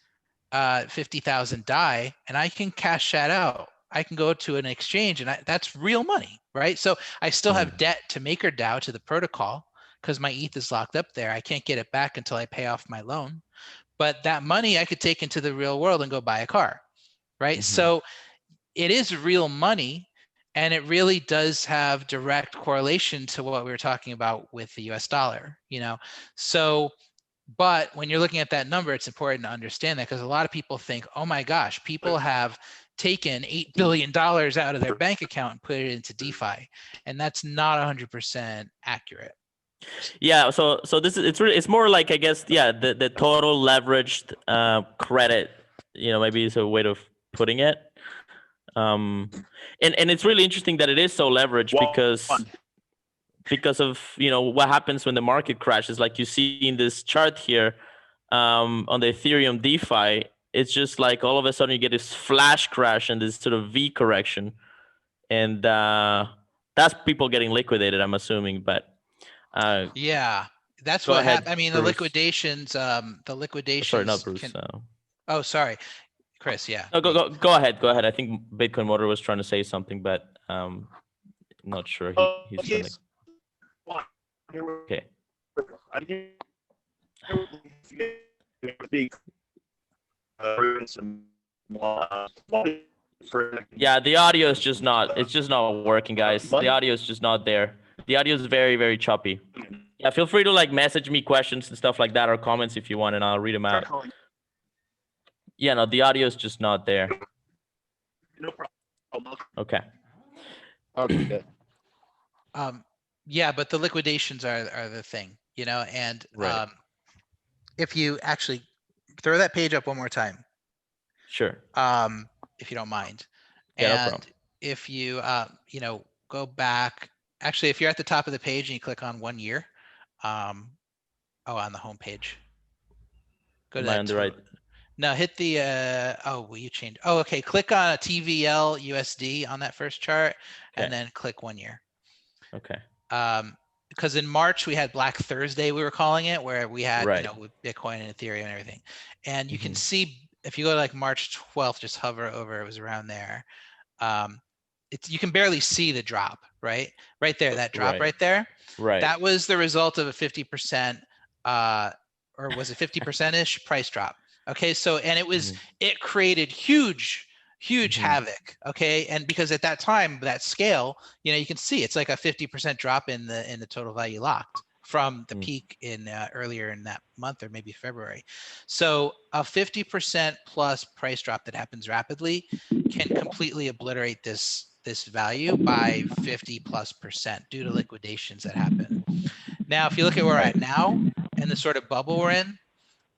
50,000 DAI and I can cash that out. I can go to an exchange and that's real money, right? So I still have debt to MakerDAO, to the protocol, because my ETH is locked up there. I can't get it back until I pay off my loan. But that money I could take into the real world and go buy a car, right? So it is real money, and it really does have direct correlation to what we were talking about with the US dollar, So, but when you're looking at that number, it's important to understand that, because a lot of people think, oh my gosh, people have taken $8 billion out of their bank account and put it into DeFi, and that's not 100% accurate. Yeah, so it's more like, I guess, the total leveraged credit, maybe is a way of putting it. And it's really interesting that it is so leveraged because of what happens when the market crashes. Like you see in this chart here, on the Ethereum DeFi, it's just like all of a sudden you get this flash crash and this sort of V correction, and that's people getting liquidated, I'm assuming. But yeah, that's what happened. I mean, Bruce. the liquidations. Sorry, not Bruce. Oh, sorry, Chris. Yeah. No, go ahead. Go ahead. I think Bitcoin Motor was trying to say something, but not sure he's okay. Yeah, the audio is just not. It's just not working, guys. The audio is just not there. The audio is very, very choppy. Yeah, feel free to message me questions and stuff like that, or comments if you want, and I'll read them out. Yeah, no, the audio is just not there. No problem. Okay. Okay. Yeah, but the liquidations are the thing, and right. If you actually throw that page up one more time. Sure. If you don't mind. Yeah, and no problem. If you go back, actually, if you're at the top of the page and you click on 1 year, on the home page. Go to that on the right. No, hit the you changed. Oh, okay. Click on a TVL USD on that first chart, and then click 1 year. Okay. Because in March we had Black Thursday, we were calling it, where we had with Bitcoin and Ethereum and everything, and you can see if you go to like March 12th, just hover over, it was around there. You can barely see the drop, right? Right there, that drop right there. Right. That was the result of a 50%, or was it 50%-ish price drop? Okay, so, and it created huge havoc. Okay, and because at that time, that scale, you can see it's like a 50% drop in the total value locked from the peak in earlier in that month, or maybe February. So a 50% plus price drop that happens rapidly can completely obliterate this value by 50+% due to liquidations that happen. Now, if you look at where we're at now and the sort of bubble we're in,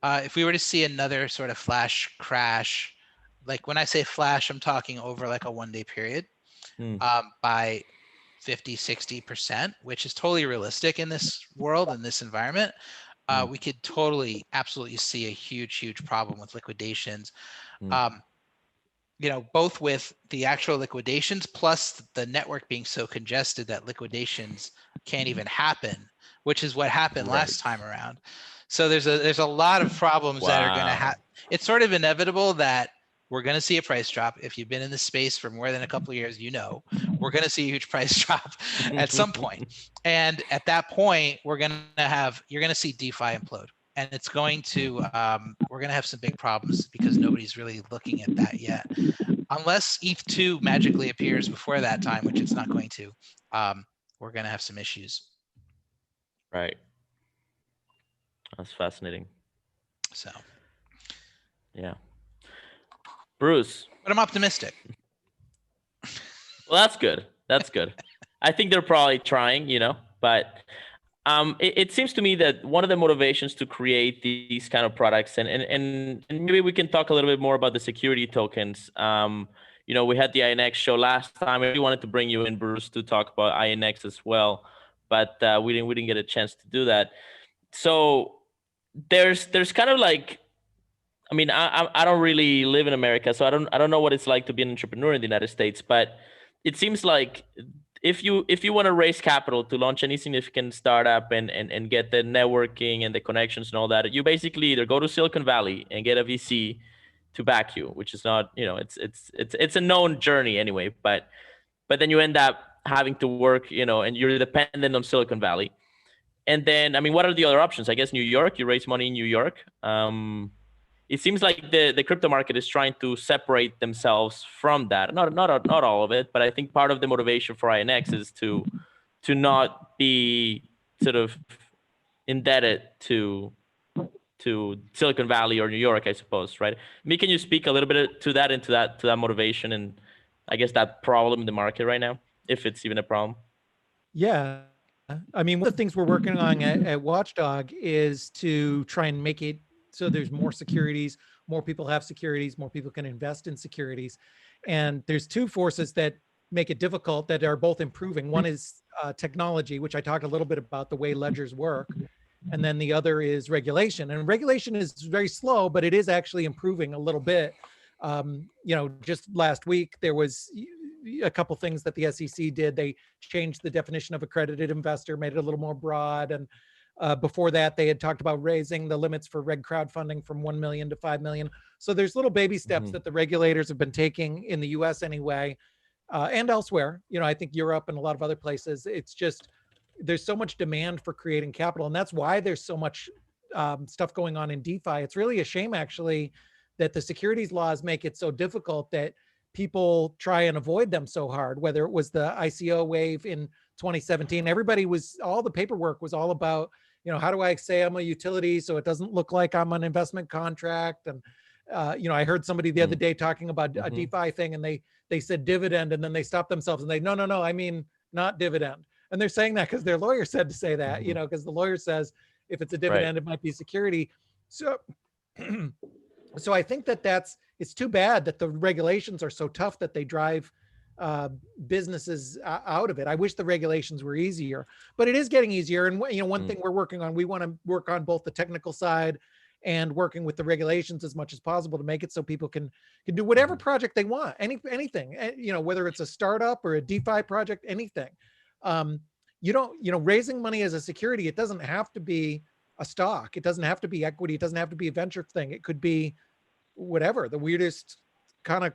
if we were to see another sort of flash crash, like when I say flash, I'm talking over like a 1-day period, by 50-60%, which is totally realistic in this world, in this environment, we could totally, absolutely see a huge problem with liquidations. Both with the actual liquidations plus the network being so congested that liquidations can't even happen, which is what happened last time around. So there's a lot of problems that are going to happen. It's sort of inevitable that we're going to see a price drop. If you've been in this space for more than a couple of years, we're going to see a huge price drop at some point. And at that point, you're going to see DeFi implode. And it's going to, we're going to have some big problems because nobody's really looking at that yet. Unless ETH2 magically appears before that time, which it's not going to, we're going to have some issues. Right. That's fascinating. So. Yeah. Bruce. But I'm optimistic. Well, that's good. That's good. I think they're probably trying, but it seems to me that one of the motivations to create these kind of products, and maybe we can talk a little bit more about the security tokens. We had the INX show last time. We wanted to bring you in, Bruce, to talk about INX as well, but we didn't get a chance to do that. So there's kind of like, I don't really live in America, so I don't know what it's like to be an entrepreneur in the United States, but it seems like if you want to raise capital to launch any significant startup and get the networking and the connections and all that, you basically either go to Silicon Valley and get a VC to back you, which is not, it's a known journey anyway, but then you end up having to work, and you're dependent on Silicon Valley. And then, what are the other options? I guess New York, you raise money in New York. It seems like the crypto market is trying to separate themselves from that. Not all of it, but I think part of the motivation for INX is to not be sort of indebted to Silicon Valley or New York, I suppose, right? Can you speak a little bit to that, into that motivation and I guess that problem in the market right now, if it's even a problem? Yeah. One of the things we're working on at Watchdog is to try and make it so there's more securities, more people have securities, more people can invest in securities. And there's two forces that make it difficult that are both improving. One is technology, which I talked a little bit about, the way ledgers work. And then the other is regulation. And regulation is very slow, but it is actually improving a little bit. Just last week, there was a couple things that the SEC did. They changed the definition of accredited investor, made it a little more broad. And before that, they had talked about raising the limits for reg crowdfunding from 1 million to 5 million. So there's little baby steps that the regulators have been taking in the US anyway, and elsewhere. I think Europe and a lot of other places. It's just, there's so much demand for creating capital. And that's why there's so much stuff going on in DeFi. It's really a shame, actually, that the securities laws make it so difficult that people try and avoid them so hard, whether it was the ICO wave in 2017, all the paperwork was all about, how do I say I'm a utility so it doesn't look like I'm an investment contract? And, I heard somebody the other day talking about a DeFi thing, and they said dividend, and then they stopped themselves and no, I mean, not dividend. And they're saying that because their lawyer said to say that, because the lawyer says if it's a dividend, it might be security. So, so I think it's too bad that the regulations are so tough that they drive businesses out of it. I wish the regulations were easier, but it is getting easier. And one thing we're working on, we want to work on both the technical side and working with the regulations as much as possible to make it so people can do whatever project they want, anything, whether it's a startup or a DeFi project, anything. Raising money as a security, it doesn't have to be a stock. It doesn't have to be equity. It doesn't have to be a venture thing. It could be whatever, the weirdest kind of,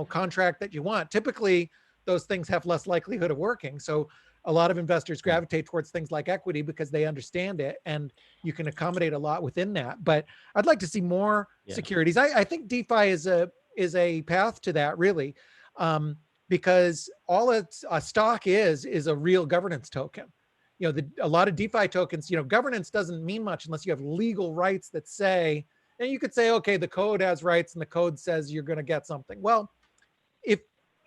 contract that you want. Typically, those things have less likelihood of working. So a lot of investors gravitate towards things like equity because they understand it, and you can accommodate a lot within that. But I'd like to see more securities. I think DeFi is a path to that, really, because all a stock is a real governance token. A lot of DeFi tokens, governance doesn't mean much unless you have legal rights that say, and you could say, okay, the code has rights and the code says you're going to get something. Well,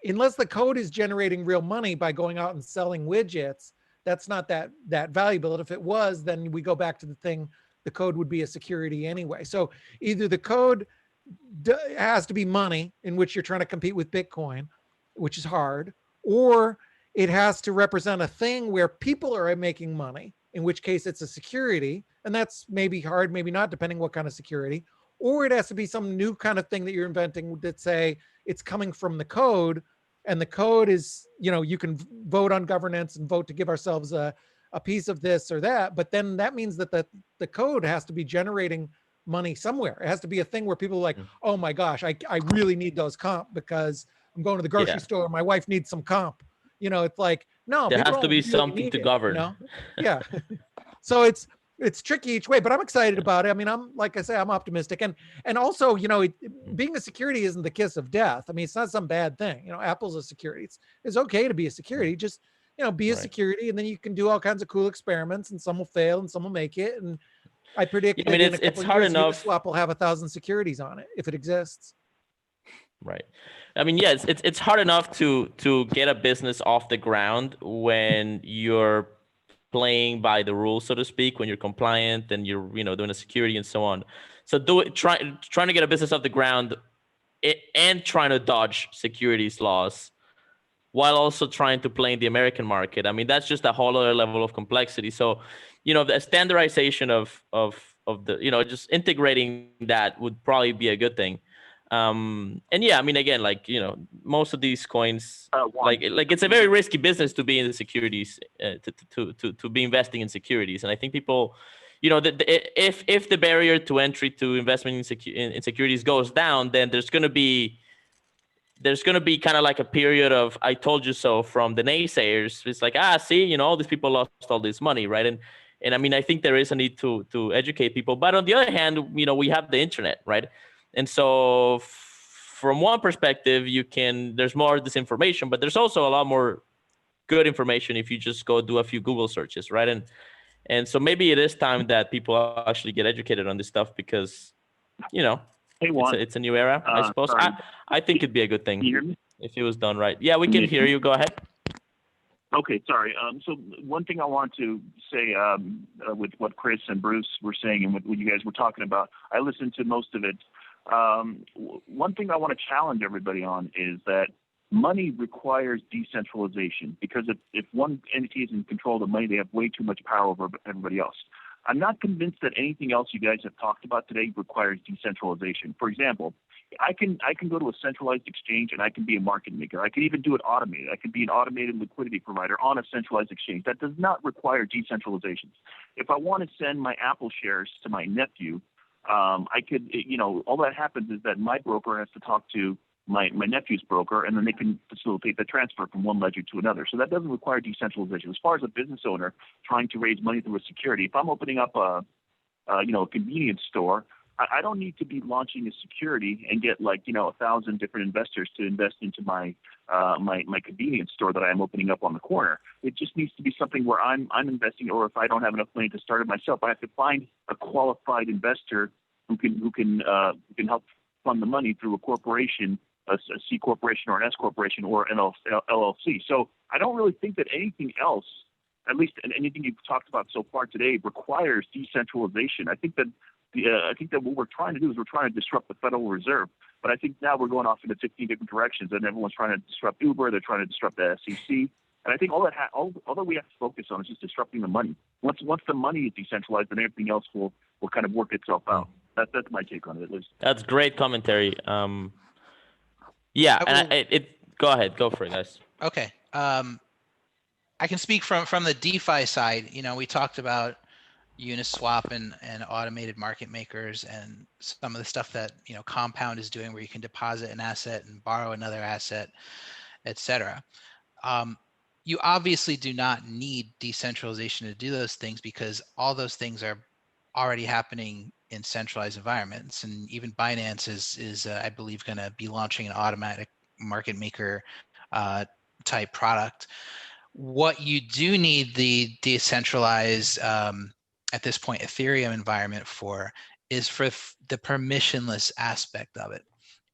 unless the code is generating real money by going out and selling widgets, that's not that valuable. And if it was, then we go back to the code would be a security anyway. So either the code has to be money, in which you're trying to compete with Bitcoin, which is hard, or it has to represent a thing where people are making money, in which case it's a security. And that's maybe hard, maybe not, depending what kind of security. Or it has to be some new kind of thing that you're inventing that say it's coming from the code, and the code is, you can vote on governance and vote to give ourselves a piece of this or that. But then that means that the code has to be generating money somewhere. It has to be a thing where people are like, oh my gosh, I really need those comp because I'm going to the grocery store and my wife needs some comp. It's like, no, there has to be something to govern. Yeah. So it's tricky each way, but I'm excited about it. I mean, I'm optimistic. And also, being a security isn't the kiss of death. I mean, it's not some bad thing. Apple's a security. It's okay to be a security. Just, be a security, and then you can do all kinds of cool experiments, and some will fail and some will make it. And I predict that in a couple it's hard years, enough. Swap will have 1,000 securities on it if it exists. Right. I mean, yes, it's hard enough to get a business off the ground when you're playing by the rules, so to speak, when you're compliant and you're doing a security and so on. So trying to get a business off the ground and trying to dodge securities laws while also trying to play in the American market. I mean, that's just a whole other level of complexity. So, the standardization of the, just integrating that would probably be a good thing. And yeah, I mean, again, most of these coins, like it's a very risky business to be in the securities, to be investing in securities. And I think people, if the barrier to entry to investment in securities goes down, then there's going to be kind of like a period of "I told you so" from the naysayers. It's like, see, all these people lost all this money, right? And I mean, I think there is a need to educate people. But on the other hand, we have the internet, right? And so from one perspective, there's more disinformation, but there's also a lot more good information if you just go do a few Google searches, right? And so maybe it is time that people actually get educated on this stuff because, hey, Juan, it's a new era, I suppose. I think it'd be a good thing can you hear me? if it was done right. Yeah, we can hear you. Go ahead. Okay, sorry. So one thing I want to say with what Chris and Bruce were saying and what you guys were talking about, I listened to most of it. One thing I want to challenge everybody on is that money requires decentralization, because if one entity is in control of the money, they have way too much power over everybody else. I'm not convinced that anything else you guys have talked about today requires decentralization. For example, I can go to a centralized exchange and I can be a market maker. I can even do it automated. I can be an automated liquidity provider on a centralized exchange. That does not require decentralization. If I want to send my Apple shares to my nephew, I could, all that happens is that my broker has to talk to my nephew's broker, and then they can facilitate the transfer from one ledger to another. So that doesn't require decentralization. As far as a business owner trying to raise money through a security, if I'm opening up a convenience store, I don't need to be launching a security and get 1,000 different investors to invest into my my convenience store that I'm opening up on the corner. It just needs to be something where I'm investing, or if I don't have enough money to start it myself, I have to find a qualified investor who can help fund the money through a corporation, a C corporation or an S corporation or an LLC. So I don't really think that anything else, at least anything you've talked about so far today, requires decentralization. I think that what we're trying to do is we're trying to disrupt the Federal Reserve. But I think now we're going off into 15 different directions, and everyone's trying to disrupt Uber. They're trying to disrupt the SEC. And I think all that we have to focus on is just disrupting the money. Once the money is decentralized, then everything else will kind of work itself out. That's my take on it, at least. That's great commentary. Yeah, go ahead, go for it, guys. Okay. I can speak from the DeFi side. We talked about Uniswap and automated market makers and some of the stuff that, you know, Compound is doing, where you can deposit an asset and borrow another asset, etc. You obviously do not need decentralization to do those things, because all those things are already happening in centralized environments. And even Binance is I believe, going to be launching an automatic market maker type product. What you do need the decentralized, at this point, Ethereum environment for is for the permissionless aspect of it,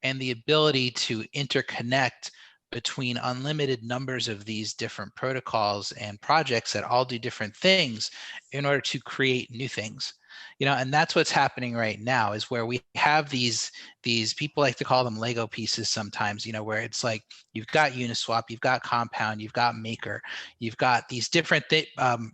and the ability to interconnect between unlimited numbers of these different protocols and projects that all do different things in order to create new things. You know, and that's what's happening right now, is where we have these people like to call them Lego pieces sometimes, you know, where it's like you've got Uniswap, you've got Compound, you've got Maker, you've got these different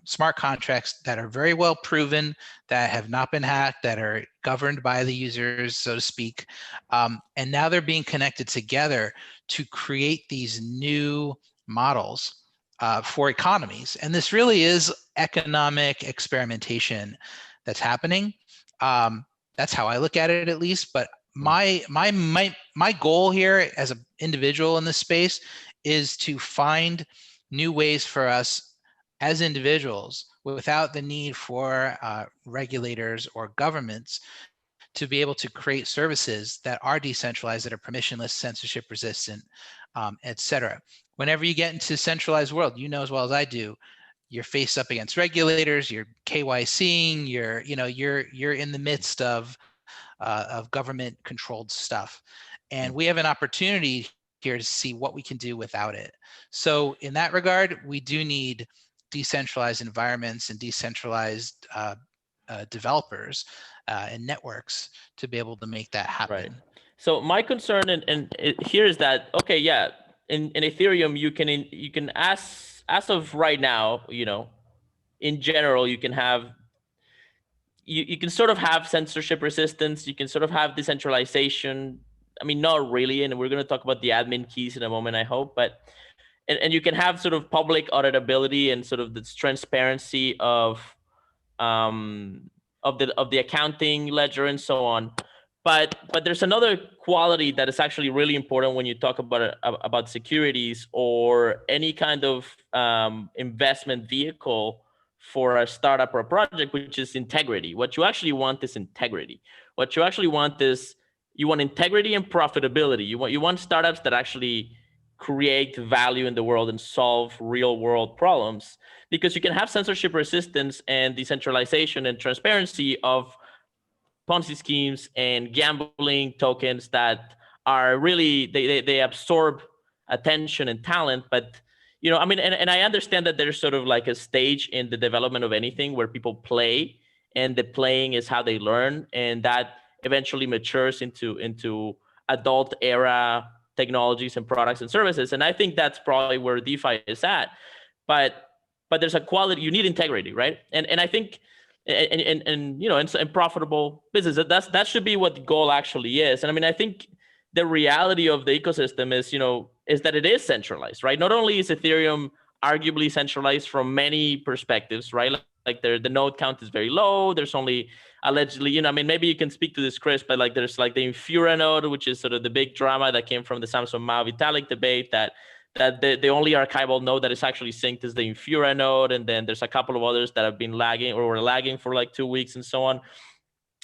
smart contracts that are very well proven, that have not been hacked, that are governed by the users, so to speak. And now they're being connected together to create these new models for economies. And this really is economic experimentation that's happening. That's how I look at it, at least. But my goal here as an individual in this space is to find new ways for us as individuals, without the need for regulators or governments, to be able to create services that are decentralized, that are permissionless, censorship resistant, et cetera. Whenever you get into centralized world, you know as well as I do, you're faced up against regulators, you're KYCing, you're in the midst of government controlled stuff. And we have an opportunity here to see what we can do without it. So in that regard, we do need decentralized environments and decentralized developers and networks to be able to make that happen. Right. So my concern here is that, okay, yeah, in Ethereum, you can as of right now, you know, in general, you can have you can sort of have censorship resistance, you can sort of have decentralization. I mean, not really, and we're going to talk about the admin keys in a moment, I hope, but and you can have sort of public auditability and sort of this transparency of the accounting ledger and so on. But there's another quality that is actually really important when you talk about securities or any kind of investment vehicle for a startup or a project, which is integrity. What you actually want is integrity. What you actually want is you want integrity and profitability. You want startups that actually create value in the world and solve real world problems, because you can have censorship resistance and decentralization and transparency of Ponzi schemes and gambling tokens that are really, they absorb attention and talent. But, you know, I mean, and I understand that there's sort of like a stage in the development of anything where people play, and the playing is how they learn, and that eventually matures into adult era technologies and products and services. And I think that's probably where DeFi is at. But there's a quality, you need integrity, right? And I think and you know, and profitable business, that should be what the goal actually is. And I mean, I think the reality of the ecosystem is, you know, is that it is centralized, right? Not only is Ethereum arguably centralized from many perspectives, right? Like the node count is very low. There's only allegedly, you know, I mean, maybe you can speak to this, Chris, but like there's like the Infura node, which is sort of the big drama that came from the Samsung Mao Vitalik debate, that the only archival node that is actually synced is the Infura node. And then there's a couple of others that have been lagging or were lagging for like 2 weeks and so on.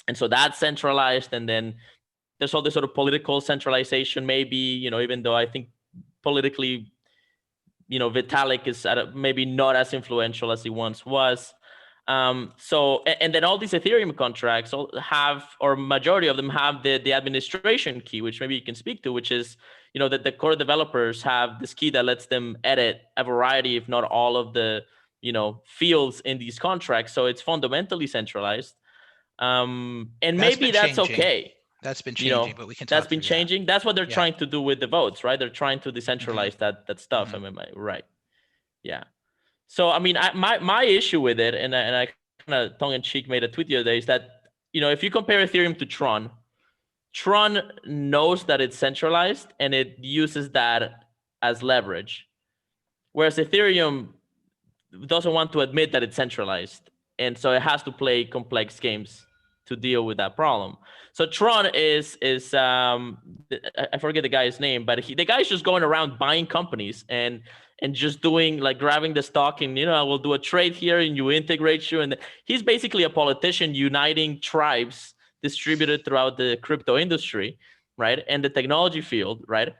And so that's centralized. And then there's all this sort of political centralization, maybe, you know, even though I think politically, you know, Vitalik is maybe not as influential as he once was. So, and then all these Ethereum contracts have, or majority of them have the administration key, which maybe you can speak to, which is, you know, that the core developers have this key that lets them edit a variety, if not all of the, you know, fields in these contracts. So it's fundamentally centralized. And maybe that's okay. That's been changing, you know, but we can talk that's been changing. That's what they're trying to do with the votes, right? They're trying to decentralize that stuff. Mm-hmm. I mean, right. Yeah. So, I mean, my issue with it, and I kind of tongue-in-cheek made a tweet the other day, is that, you know, if you compare Ethereum to Tron knows that it's centralized and it uses that as leverage, whereas Ethereum doesn't want to admit that it's centralized. And so it has to play complex games to deal with that problem. So Tron is I forget the guy's name, but the guy's just going around buying companies and just doing like grabbing the stock and, you know, I will do a trade here and you integrate you. And he's basically a politician uniting tribes distributed throughout the crypto industry, right? And the technology field, right?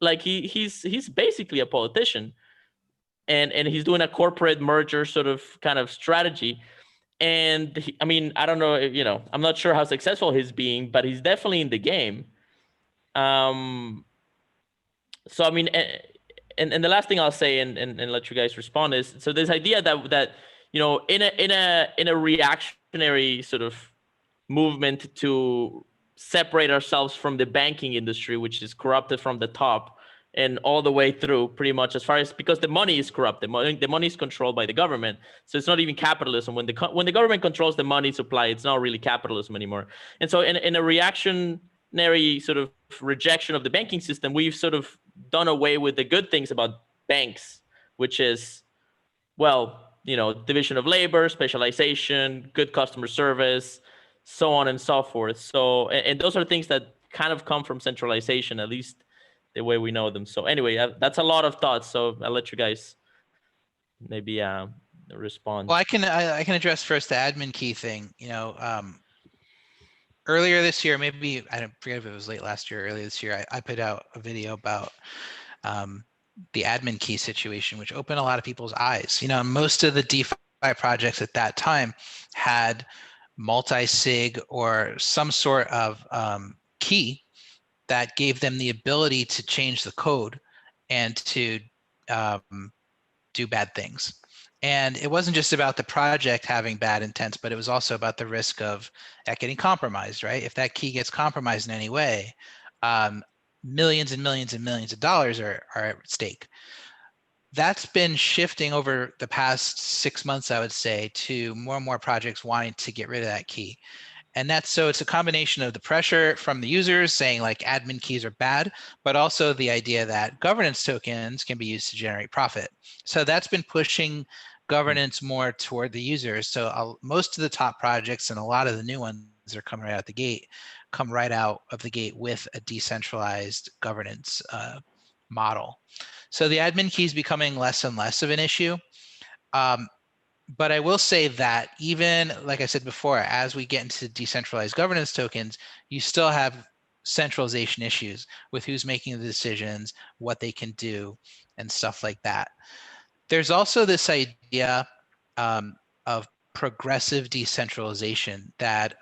Like he's basically a politician, and he's doing a corporate merger sort of kind of strategy. And I mean, I don't know, you know, I'm not sure how successful he's being, but he's definitely in the game. So I mean, and the last thing I'll say and let you guys respond is, so this idea that you know, in a reactionary sort of movement to separate ourselves from the banking industry, which is corrupted from the top and all the way through, pretty much, as far as, because the money is corrupted, the money is controlled by the government, so it's not even capitalism. When the government controls the money supply, it's not really capitalism anymore. And so in a reactionary sort of rejection of the banking system, we've sort of done away with the good things about banks, which is, well, you know, division of labor, specialization, good customer service, so on and so forth. So, and those are things that kind of come from centralization, at least the way we know them. So anyway, that's a lot of thoughts. So I'll let you guys maybe respond. Well, I can address first the admin key thing. You know, earlier this year, maybe I don't forget if it was late last year or earlier this year, I put out a video about the admin key situation, which opened a lot of people's eyes. You know, most of the DeFi projects at that time had multi-sig or some sort of key that gave them the ability to change the code and to do bad things. And it wasn't just about the project having bad intents, but it was also about the risk of it getting compromised, right? If that key gets compromised in any way, millions and millions and millions of dollars are at stake. That's been shifting over the past 6 months, I would say, to more and more projects wanting to get rid of that key. And so it's a combination of the pressure from the users saying like admin keys are bad, but also the idea that governance tokens can be used to generate profit. So that's been pushing governance more toward the users. So most of the top projects and a lot of the new ones that are coming right out the gate come right out of the gate with a decentralized governance model. So the admin key is becoming less and less of an issue. But I will say that even, like I said before, as we get into decentralized governance tokens, you still have centralization issues with who's making the decisions, what they can do, and stuff like that. There's also this idea of progressive decentralization that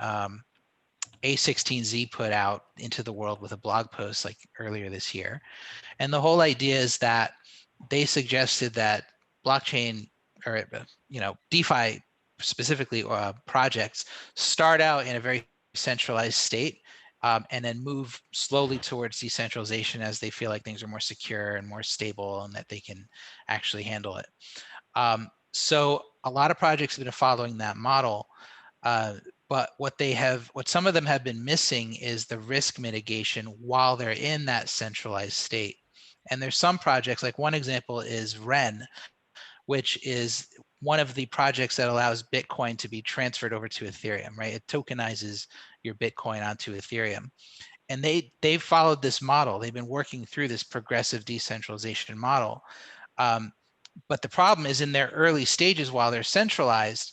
A16Z put out into the world with a blog post like earlier this year. And the whole idea is that they suggested that blockchain, or you know, DeFi specifically, projects start out in a very centralized state and then move slowly towards decentralization as they feel like things are more secure and more stable and that they can actually handle it. So a lot of projects have been following that model, but what some of them have been missing is the risk mitigation while they're in that centralized state. And there's some projects, like one example is Ren, which is one of the projects that allows Bitcoin to be transferred over to Ethereum, right? It tokenizes your Bitcoin onto Ethereum. And they've followed this model. They've been working through this progressive decentralization model. But the problem is in their early stages while they're centralized,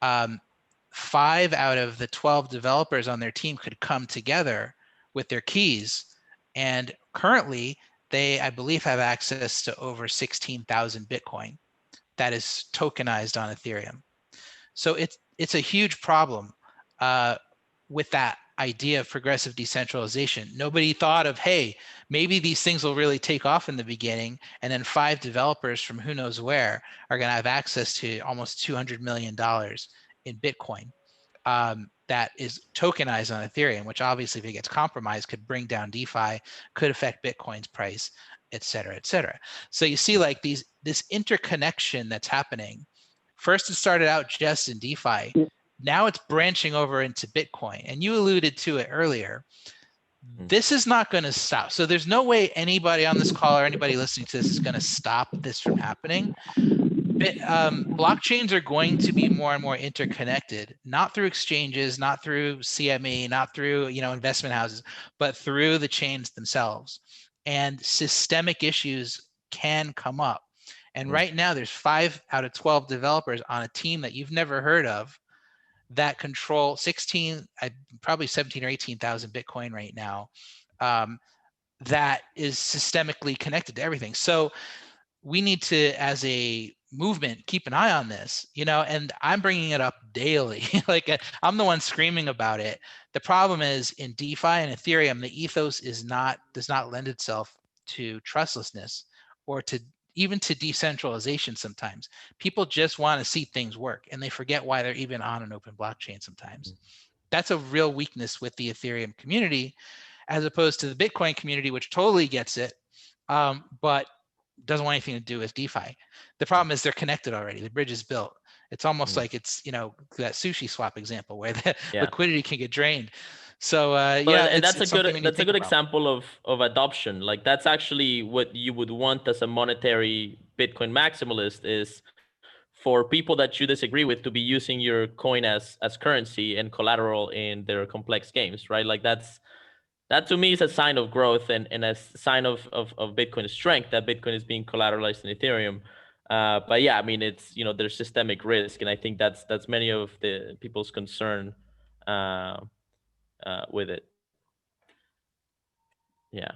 5 out of the 12 developers on their team could come together with their keys. And currently, they, I believe, have access to over 16,000 Bitcoin that is tokenized on Ethereum. So it's a huge problem with that idea of progressive decentralization. Nobody thought of, hey, maybe these things will really take off in the beginning, and then 5 developers from who knows where are going to have access to almost $200 million in Bitcoin that is tokenized on Ethereum, which obviously, if it gets compromised, could bring down DeFi, could affect Bitcoin's price, et cetera, et cetera. So you see like this interconnection that's happening. First, it started out just in DeFi. Now it's branching over into Bitcoin. And you alluded to it earlier. This is not going to stop. So there's no way anybody on this call or anybody listening to this is going to stop this from happening. blockchains are going to be more and more interconnected, not through exchanges, not through CME, not through investment houses, but through the chains themselves. And systemic issues can come up. And right now, there's 5 out of 12 developers on a team that you've never heard of that control probably 17 or 18,000 Bitcoin right now. That is systemically connected to everything. So we need to, as a movement, keep an eye on this, and I'm bringing it up daily. Like I'm the one screaming about it. The problem is in DeFi and Ethereum, the ethos does not lend itself to trustlessness or even to decentralization. Sometimes people just want to see things work and they forget why they're even on an open blockchain sometimes. That's a real weakness with the Ethereum community, as opposed to the Bitcoin community, which totally gets it, but doesn't want anything to do with DeFi. The problem is they're connected already. The bridge is built. It's almost like it's, that Sushi Swap example where the liquidity can get drained. So and that's a good example of adoption. Like that's actually what you would want as a monetary Bitcoin maximalist, is for people that you disagree with to be using your coin as currency and collateral in their complex games, right? Like that to me is a sign of growth and a sign of Bitcoin's strength, that Bitcoin is being collateralized in Ethereum. But yeah, I mean, it's, there's systemic risk. And I think that's many of the people's concern with it. Yeah.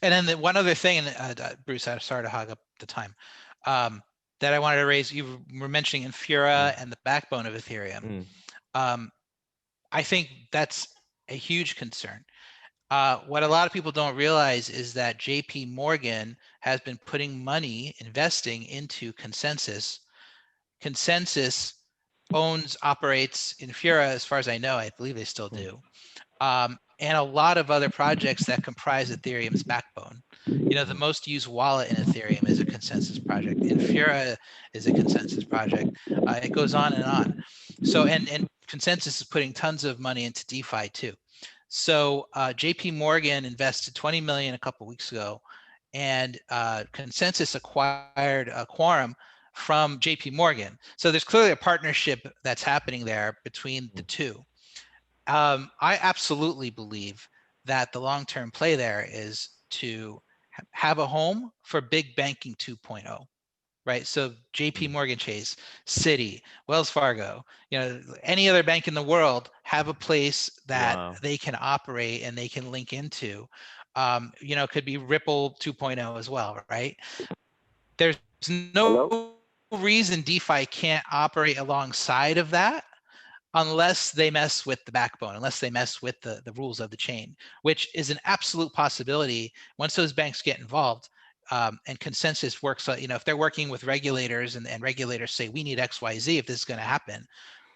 And then one other thing, and Bruce, I'm sorry to hog up the time, that I wanted to raise, you were mentioning Infura and the backbone of Ethereum. I think that's a huge concern. What a lot of people don't realize is that JP Morgan has been putting money, investing into Consensus. Consensus operates Infura, as far as I know. I believe they still do. And a lot of other projects that comprise Ethereum's backbone. The most used wallet in Ethereum is a Consensus project. Infura is a Consensus project. It goes on and on. So, and Consensus is putting tons of money into DeFi too. So JP Morgan invested 20 million a couple weeks ago, and Consensus acquired Quorum from JP Morgan. So there's clearly a partnership that's happening there between the two. I absolutely believe that the long-term play there is to have a home for big banking 2.0. Right, so JP Morgan Chase, Citi, Wells Fargo, any other bank in the world have a place that they can operate and they can link into. Could be Ripple 2.0 as well, right? There's no reason DeFi can't operate alongside of that, unless they mess with the backbone, unless they mess with the rules of the chain, which is an absolute possibility once those banks get involved. And Consensus works, if they're working with regulators and regulators say, we need X, Y, Z if this is going to happen,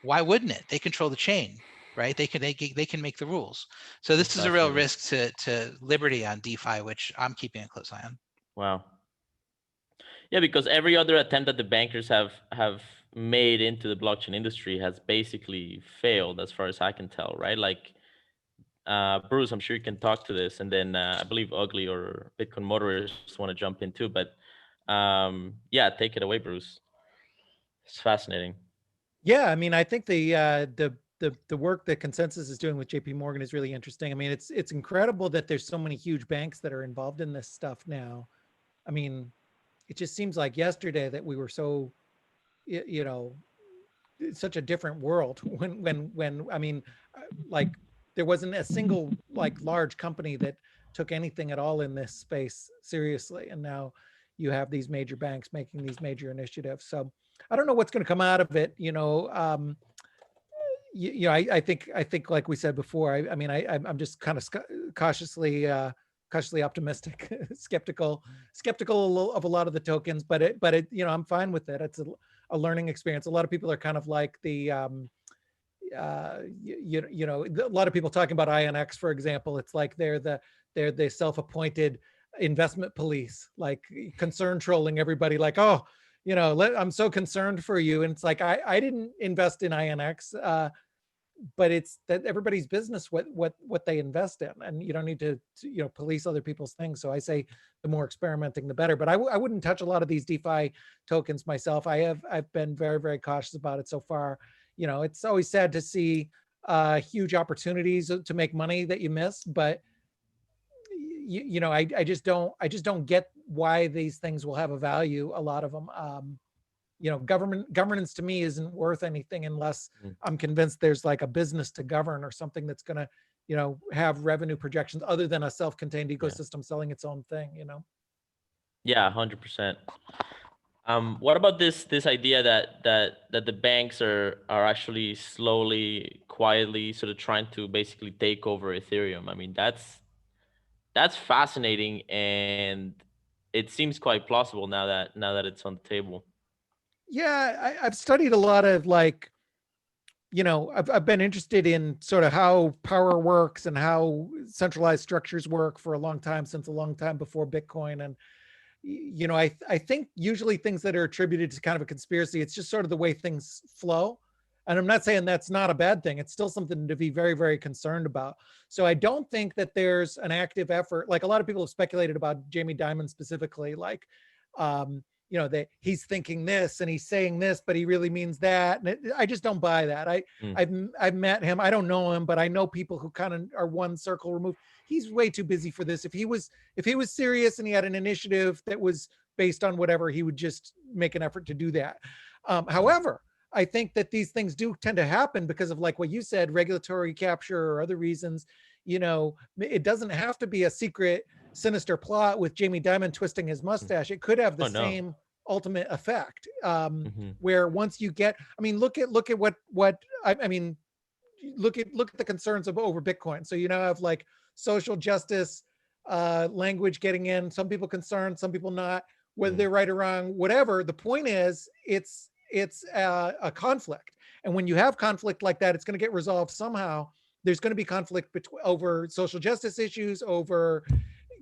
why wouldn't it? They control the chain, right? They can make the rules. So this is a real risk to liberty on DeFi, which I'm keeping a close eye on. Wow. Yeah, because every other attempt that the bankers have made into the blockchain industry has basically failed, as far as I can tell, right? Like, Bruce, I'm sure you can talk to this, and then I believe Ugly or Bitcoin Motorists want to jump in too. But yeah, take it away, Bruce. It's fascinating. Yeah, I mean, I think the work that Consensus is doing with JP Morgan is really interesting. I mean, it's incredible that there's so many huge banks that are involved in this stuff now. I mean, it just seems like yesterday that we were so, such a different world when I mean, like, there wasn't a single large company that took anything at all in this space seriously, and now you have these major banks making these major initiatives. So I don't know what's going to come out of it. I think like we said before, I'm just kind of cautiously optimistic, skeptical of a lot of the tokens, but I'm fine with it. It's a learning experience. A lot of people are kind of like a lot of people talking about INX, for example. It's like they're the self-appointed investment police, like concern trolling everybody, like, oh, I'm so concerned for you. And it's like, I didn't invest in INX. it's that everybody's business what they invest in, and you don't need to police other people's things. So I say the more experimenting, the better. But I wouldn't touch a lot of these DeFi tokens myself. I've been very, very cautious about it so far. It's always sad to see huge opportunities to make money that you miss, but I just don't get why these things will have a value. A lot of them. Governance to me isn't worth anything unless I'm convinced there's like a business to govern or something that's going to, have revenue projections other than a self-contained ecosystem selling its own thing, Yeah, 100%. What about this idea that the banks are actually slowly, quietly sort of trying to basically take over Ethereum? I mean, that's fascinating, and it seems quite plausible now that it's on the table. Yeah, I've studied a lot of I've been interested in sort of how power works and how centralized structures work for a long time, since a long time before Bitcoin. And, I think usually things that are attributed to kind of a conspiracy, it's just sort of the way things flow. And I'm not saying that's not a bad thing. It's still something to be very, very concerned about. So I don't think that there's an active effort. Like a lot of people have speculated about Jamie Dimon specifically, like, that he's thinking this and he's saying this, but he really means that. And I just don't buy that. I've met him. I don't know him, but I know people who kind of are one circle removed. He's way too busy for this. If he was serious and he had an initiative that was based on whatever, he would just make an effort to do that. However, I think that these things do tend to happen because of, like what you said, regulatory capture or other reasons. It doesn't have to be a secret, sinister plot with Jamie Dimon twisting his mustache. It could have the same ultimate effect, where once you get, look at what look at the concerns over Bitcoin. So have like social justice language getting in. Some people concerned, some people not. Whether they're right or wrong, whatever. The point is, it's a conflict, and when you have conflict like that, it's going to get resolved somehow. There's going to be conflict over social justice issues, over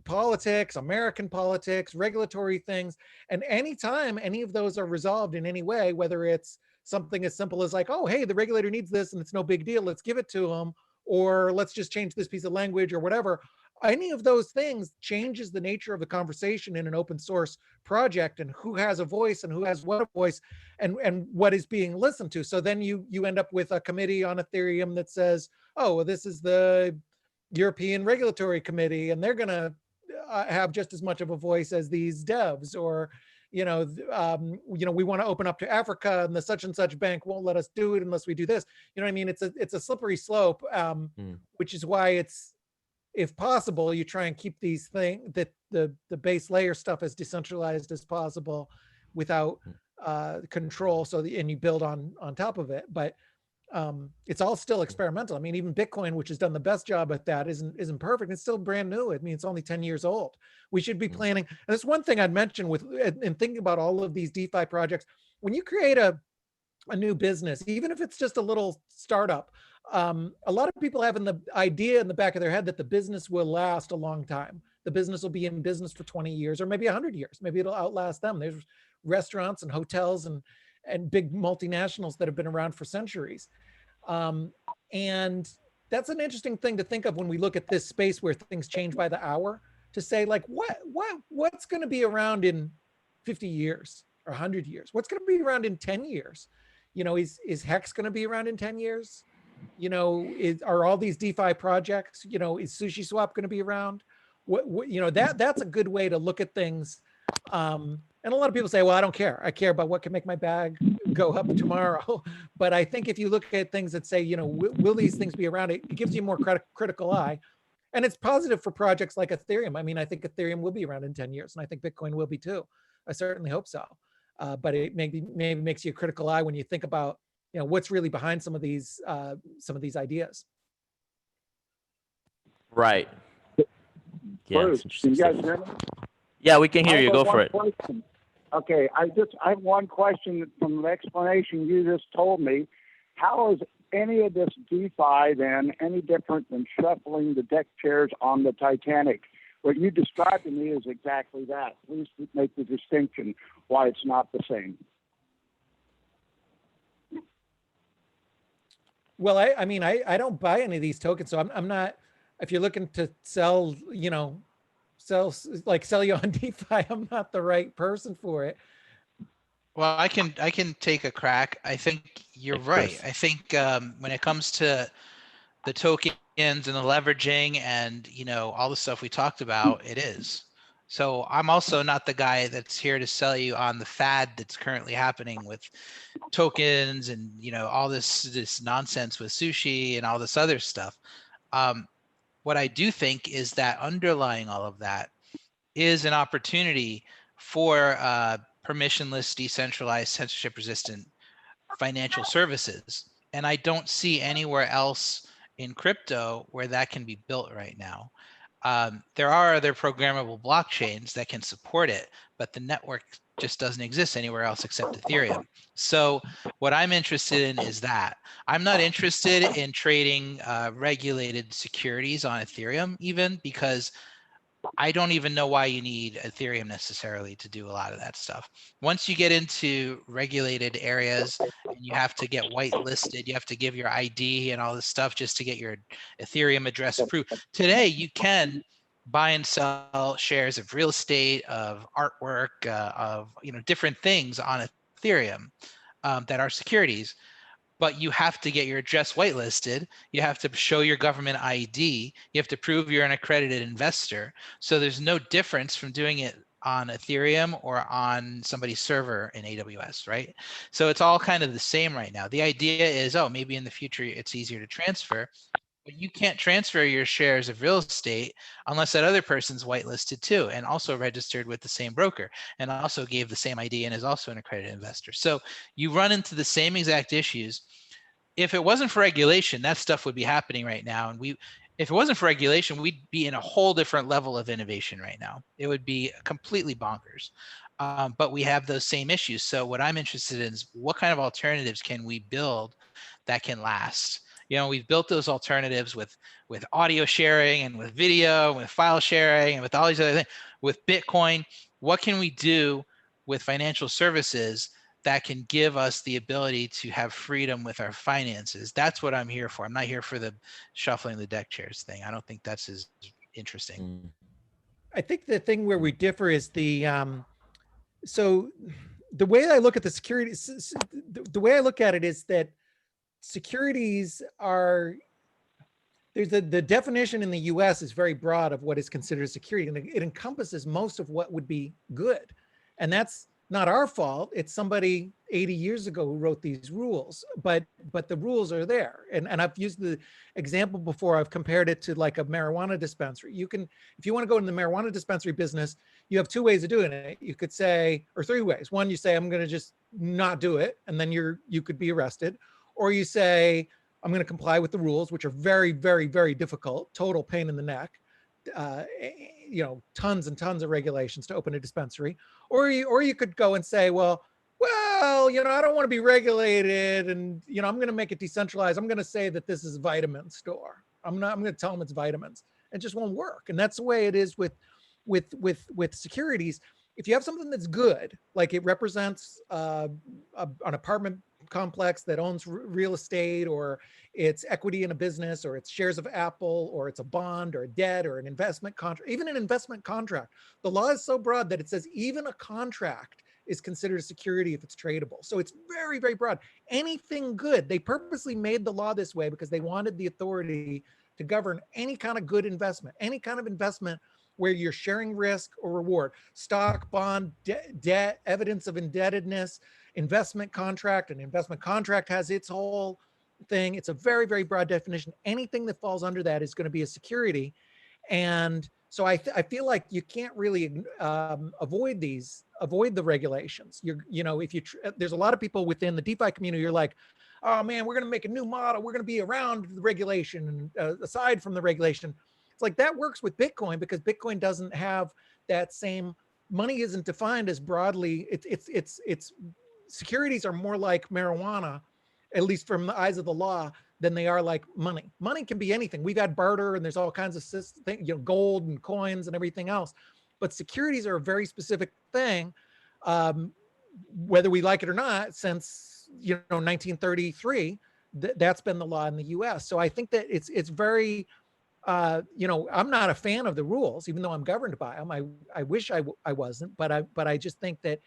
politics, American politics, regulatory things. And anytime any of those are resolved in any way, whether it's something as simple as like, oh, hey, the regulator needs this and it's no big deal, let's give it to them, or let's just change this piece of language or whatever, any of those things changes the nature of the conversation in an open source project, and who has a voice and who has what a voice, and what is being listened to. So then you end up with a committee on Ethereum that says, oh, well, this is the European Regulatory Committee, and they're going to have just as much of a voice as these devs, or we want to open up to Africa, and the such and such bank won't let us do it unless we do this. It's a slippery slope, which is why it's, if possible, you try and keep these things, that the base layer stuff as decentralized as possible without control. And you build on top of it. But it's all still experimental. Even Bitcoin, which has done the best job at that, isn't perfect. It's still brand new. It's only 10 years old. We should be planning. And that's one thing I'd mention in thinking about all of these DeFi projects. When you create a new business, even if it's just a little startup, a lot of people have the idea in the back of their head that the business will last a long time. The business will be in business for 20 years or maybe 100 years. Maybe it'll outlast them. There's restaurants and hotels and big multinationals that have been around for centuries. And that's an interesting thing to think of when we look at this space where things change by the hour, to say like, what's going to be around in 50 years or 100 years? What's going to be around in 10 years? Is Hex going to be around in 10 years? Are all these DeFi projects, is Sushi Swap going to be around? That's a good way to look at things. And a lot of people say, well, I don't care. I care about what can make my bag go up tomorrow. But I think if you look at things that say, will these things be around, it gives you a more critical eye. And it's positive for projects like Ethereum. I think Ethereum will be around in 10 years, and I think Bitcoin will be too. I certainly hope so. But it maybe makes you a critical eye when you think about, what's really behind some of these ideas. Right. Yeah. Bruce, can you guys hear me? Yeah, we can hear you. Go for it. Question. Okay, I have one question from the explanation you just told me. How is any of this DeFi then any different than shuffling the deck chairs on the Titanic? What you described to me is exactly that. Please make the distinction why it's not the same. Well, I mean, I don't buy any of these tokens, so I'm not, if you're looking to sell, you know, sell you on DeFi, I'm not the right person for it. Well, I can take a crack. I think you're right. I think when it comes to the tokens and the leveraging and, you know, all the stuff we talked about, it is. So I'm also not the guy that's here to sell you on the fad that's currently happening with tokens and, you know, all this nonsense with sushi and all this other stuff. What I do think is that underlying all of that is an opportunity for permissionless, decentralized, censorship-resistant financial services. And I don't see anywhere else in crypto where that can be built right now. There are other programmable blockchains that can support it, but the network just doesn't exist anywhere else except Ethereum. So what I'm interested in is that. I'm not interested in trading regulated securities on Ethereum even, because I don't even know why you need Ethereum necessarily to do a lot of that stuff. Once you get into regulated areas and you have to get whitelisted, you have to give your ID and all this stuff just to get your Ethereum address approved. Today, you can buy and sell shares of real estate, of artwork, of, you know, different things on Ethereum that are securities. But you have to get your address whitelisted. You have to show your government ID. You have to prove you're an accredited investor. So there's no difference from doing it on Ethereum or on somebody's server in AWS, right? So it's all kind of the same right now. The idea is, oh, maybe in the future it's easier to transfer, but you can't transfer your shares of real estate unless that other person's whitelisted too and also registered with the same broker and also gave the same ID and is also an accredited investor. So you run into the same exact issues. If it wasn't for regulation, that stuff would be happening right now. And if it wasn't for regulation, we'd be in a whole different level of innovation right now. It would be completely bonkers. But we have those same issues. So what I'm interested in is what kind of alternatives can we build that can last? You know, we've built those alternatives with audio sharing and with video and with file sharing and with all these other things. With Bitcoin, what can we do with financial services that can give us the ability to have freedom with our finances? That's what I'm here for. I'm not here for the shuffling the deck chairs thing. I don't think that's as interesting. I think the thing where we differ is so the way I look at the securities, the way I look at it is that securities are, there's the definition in the US is very broad of what is considered security, and it encompasses most of what would be good. And that's not our fault. It's somebody 80 years ago who wrote these rules, but the rules are there. And I've used the example before. I've compared it to like a marijuana dispensary. You can, if you want to go into the marijuana dispensary business, you have two ways of doing it. You could say, or three ways. One, you say, I'm going to just not do it, and then you could be arrested. Or you say, I'm going to comply with the rules, which are very, very, very difficult, total pain in the neck. You know, tons and tons of regulations to open a dispensary. Or you could go and say, well, you know, I don't want to be regulated, and you know, I'm going to make it decentralized. I'm going to say that this is a vitamin store. I'm going to tell them it's vitamins. It just won't work. And that's the way it is with securities. If you have something that's good, like it represents an apartment complex that owns real estate, or it's equity in a business, or it's shares of Apple, or it's a bond or a debt or an investment contract, even an investment contract. The law is so broad that it says even a contract is considered a security if it's tradable. So it's very, very broad. Anything good. They purposely made the law this way because they wanted the authority to govern any kind of good investment, any kind of investment where you're sharing risk or reward. Stock, bond, debt, evidence of indebtedness, investment contract. An investment contract has its whole thing. It's a very, very broad definition. Anything that falls under that is going to be a security. And so I feel like you can't really avoid the regulations. You know, if there's a lot of people within the DeFi community, you're like, oh man, we're going to make a new model. We're going to be around the regulation, aside from the regulation. It's like that works with Bitcoin because Bitcoin doesn't have that same, money isn't defined as broadly. It's securities are more like marijuana, at least from the eyes of the law, than they are like money. Money can be anything. We've had barter, and there's all kinds of things, you know, gold and coins and everything else. But securities are a very specific thing, whether we like it or not. Since, you know, 1933, that's been the law in the US. So I think that it's very, you know, I'm not a fan of the rules, even though I'm governed by them. I wish I wasn't, but I just think that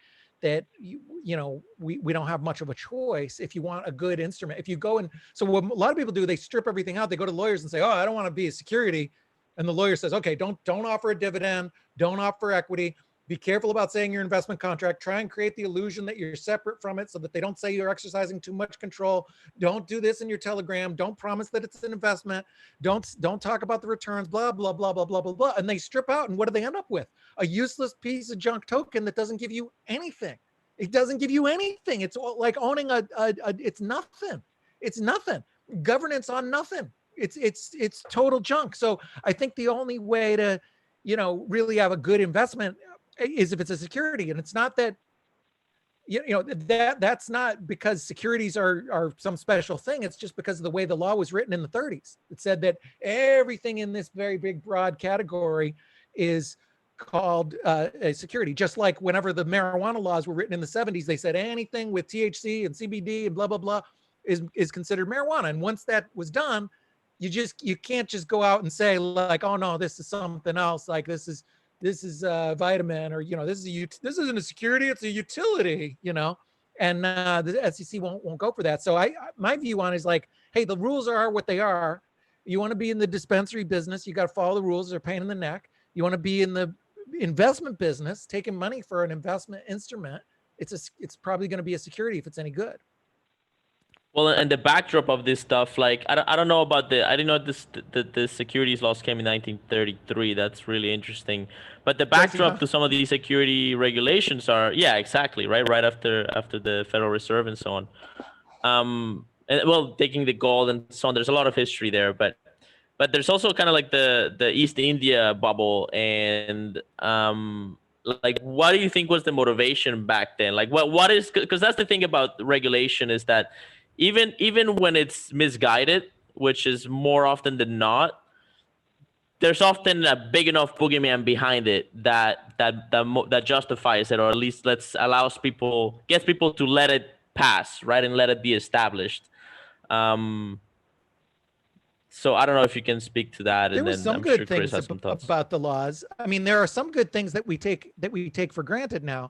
you know, we don't have much of a choice if you want a good instrument. If you go and, so what a lot of people do, they strip everything out. They go to lawyers and say, oh, I don't want to be a security. And the lawyer says, okay, don't offer a dividend, don't offer equity. Be careful about saying your investment contract. Try and create the illusion that you're separate from it so that they don't say you're exercising too much control. Don't do this in your telegram. Don't promise that it's an investment. Don't talk about the returns, blah, blah, blah, blah, blah, blah, blah. And they strip out. And what do they end up with? A useless piece of junk token that doesn't give you anything. It doesn't give you anything. It's like owning it's nothing. It's nothing. Governance on nothing. It's total junk. So I think the only way to, you know, really have a good investment is if it's a security. And it's not that, you know, that's not because securities are some special thing. It's just because of the way the law was written in the 30s. It said that everything in this very big broad category is called a security. Just like whenever the marijuana laws were written in the 70s, they said anything with THC and CBD and blah, blah, blah is considered marijuana. And once that was done, you can't just go out and say like, oh no, this is something else. Like this is a vitamin, or, you know, this isn't a security, it's a utility, you know, and the SEC won't go for that. So my view on it is like, hey, the rules are what they are. You want to be in the dispensary business, you got to follow the rules. They're a pain in the neck. You want to be in the investment business, taking money for an investment instrument, it's probably going to be a security if it's any good. Well, and the backdrop of this stuff, like I don't know about I didn't know the securities laws came in 1933. That's really interesting. But the backdrop to some of these security regulations are, yeah, exactly, right after the Federal Reserve and so on. And well, taking the gold and so on. There's a lot of history there, but there's also kind of like the East India bubble, and like, what do you think was the motivation back then? Like, what is, because that's the thing about regulation, is that even when it's misguided, which is more often than not, there's often a big enough boogeyman behind it that justifies it, or at least gets people to let it pass, right, and let it be established. So I don't know if you can speak to that. There was some good things about the laws. I mean, there are some good things that we take for granted now.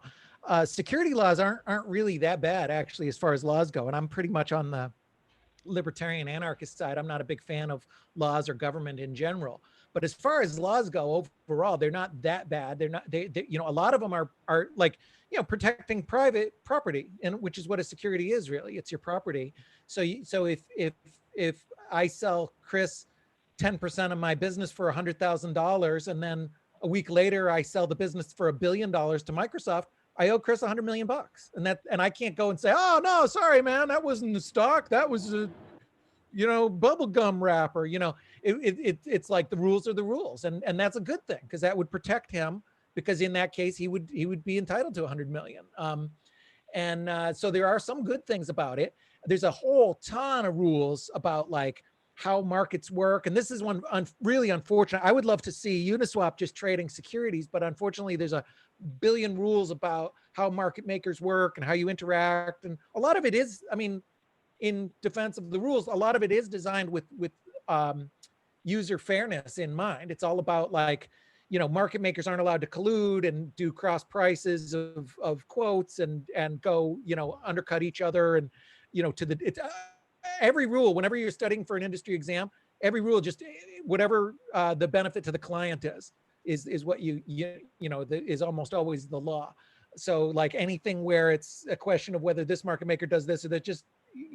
Security laws aren't really that bad, actually, as far as laws go. And I'm pretty much on the libertarian anarchist side. I'm not a big fan of laws or government in general. But as far as laws go overall, they're not that bad. They you know, a lot of them are like, you know, protecting private property, and which is what a security is really. It's your property. So if I sell Chris 10% of my business for $100,000, and then a week later I sell the business for $1 billion to Microsoft, I owe Chris $100 million, and I can't go and say, oh no, sorry man, that wasn't the stock, that was a, you know, bubble gum wrapper. You know, it's like the rules are the rules, and that's a good thing, because that would protect him, because in that case he would be entitled to $100 million. So there are some good things about it. There's a whole ton of rules about like how markets work. And this is one really unfortunate. I would love to see Uniswap just trading securities, but unfortunately there's a billion rules about how market makers work and how you interact. And a lot of it is, I mean, in defense of the rules, a lot of it is designed with user fairness in mind. It's all about like, you know, market makers aren't allowed to collude and do cross prices of quotes and go, you know, undercut each other. And, you know, every rule, whenever you're studying for an industry exam, every rule, just whatever the benefit to the client is what you know, is almost always the law. So like anything where it's a question of whether this market maker does this or that, just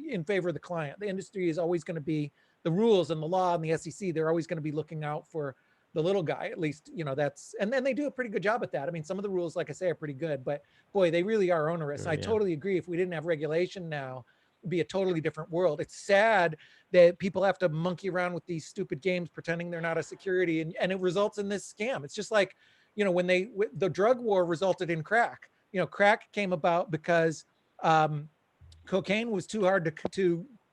in favor of the client. The industry is always going to be, the rules and the law and the SEC, they're always going to be looking out for the little guy, at least, you know, and then they do a pretty good job at that. I mean, some of the rules, like I say, are pretty good, but boy, they really are onerous. Sure, I totally agree. If we didn't have regulation now, it'd be a totally different world. It's sad that people have to monkey around with these stupid games pretending they're not a security, and it results in this scam. It's just like, you know, when the drug war resulted in crack. You know, crack came about because cocaine was too hard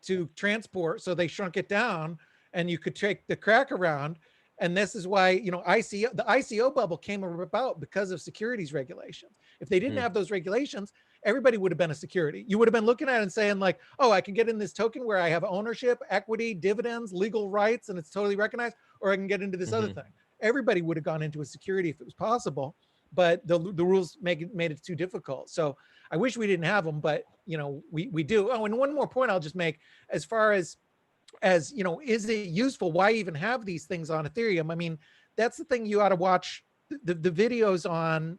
to transport, so they shrunk it down, and you could take the crack around. And this is why, you know, the ICO bubble came about because of securities regulations. If they didn't have those regulations, everybody would have been a security. You would have been looking at it and saying like, oh, I can get in this token where I have ownership, equity, dividends, legal rights, and it's totally recognized, or I can get into this other thing. Everybody would have gone into a security if it was possible, but the rules made it too difficult. So I wish we didn't have them, but you know, we do. Oh, and one more point I'll just make, as far as you know, is it useful? Why even have these things on Ethereum? I mean, that's the thing you ought to watch the videos on,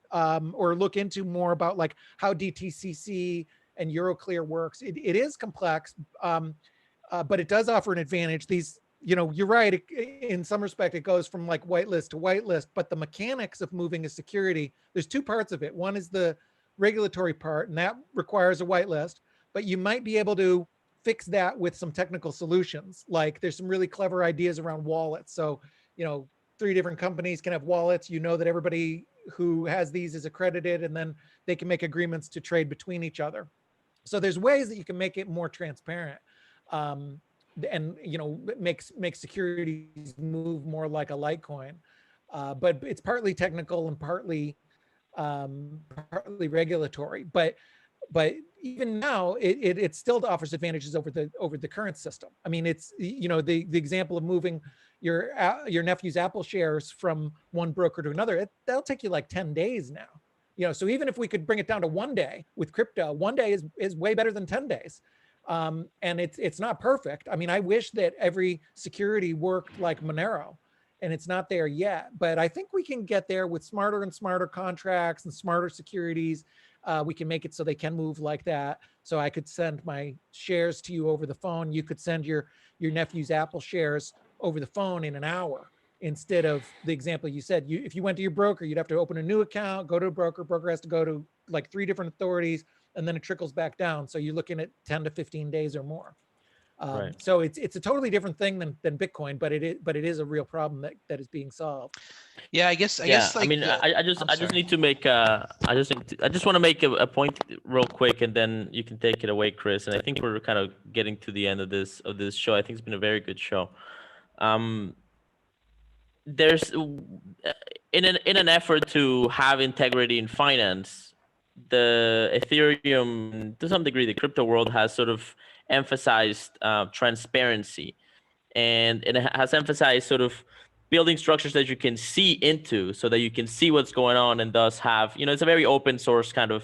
or look into more about like how DTCC and Euroclear works. It is complex, but it does offer an advantage. These, you know, you're right. In some respect, it goes from like whitelist to whitelist, but the mechanics of moving a security, there's two parts of it. One is the regulatory part, and that requires a whitelist, but you might be able to fix that with some technical solutions. Like there's some really clever ideas around wallets. So, you know, 3 different companies can have wallets. You know that everybody who has these is accredited, and then they can make agreements to trade between each other. So there's ways that you can make it more transparent, and you know, make securities move more like a Litecoin. But it's partly technical and partly regulatory. But even now, it still offers advantages over the current system. I mean, it's, you know, the example of moving your nephew's Apple shares from one broker to another, that'll take you like 10 days now. You know, so even if we could bring it down to 1 day with crypto, 1 day is way better than 10 days. And it's not perfect. I mean, I wish that every security worked like Monero, and it's not there yet. But I think we can get there with smarter and smarter contracts and smarter securities. We can make it so they can move like that. So I could send my shares to you over the phone. You could send your nephew's Apple shares over the phone in an hour, instead of the example you said. If you went to your broker, you'd have to open a new account, go to a broker. Broker has to go to like 3 different authorities, and then it trickles back down. So you're looking at 10 to 15 days or more. Right. So it's a totally different thing than Bitcoin, but it is a real problem that is being solved. Yeah, I guess. Like I mean, I just need to make I just want to make a point real quick, and then you can take it away, Chris. And I think we're kind of getting to the end of this show. I think it's been a very good show. There's in an effort to have integrity in finance, the Ethereum, to some degree, the crypto world has sort of emphasized transparency, and it has emphasized sort of building structures that you can see into, so that you can see what's going on, and thus have, you know, it's a very open source kind of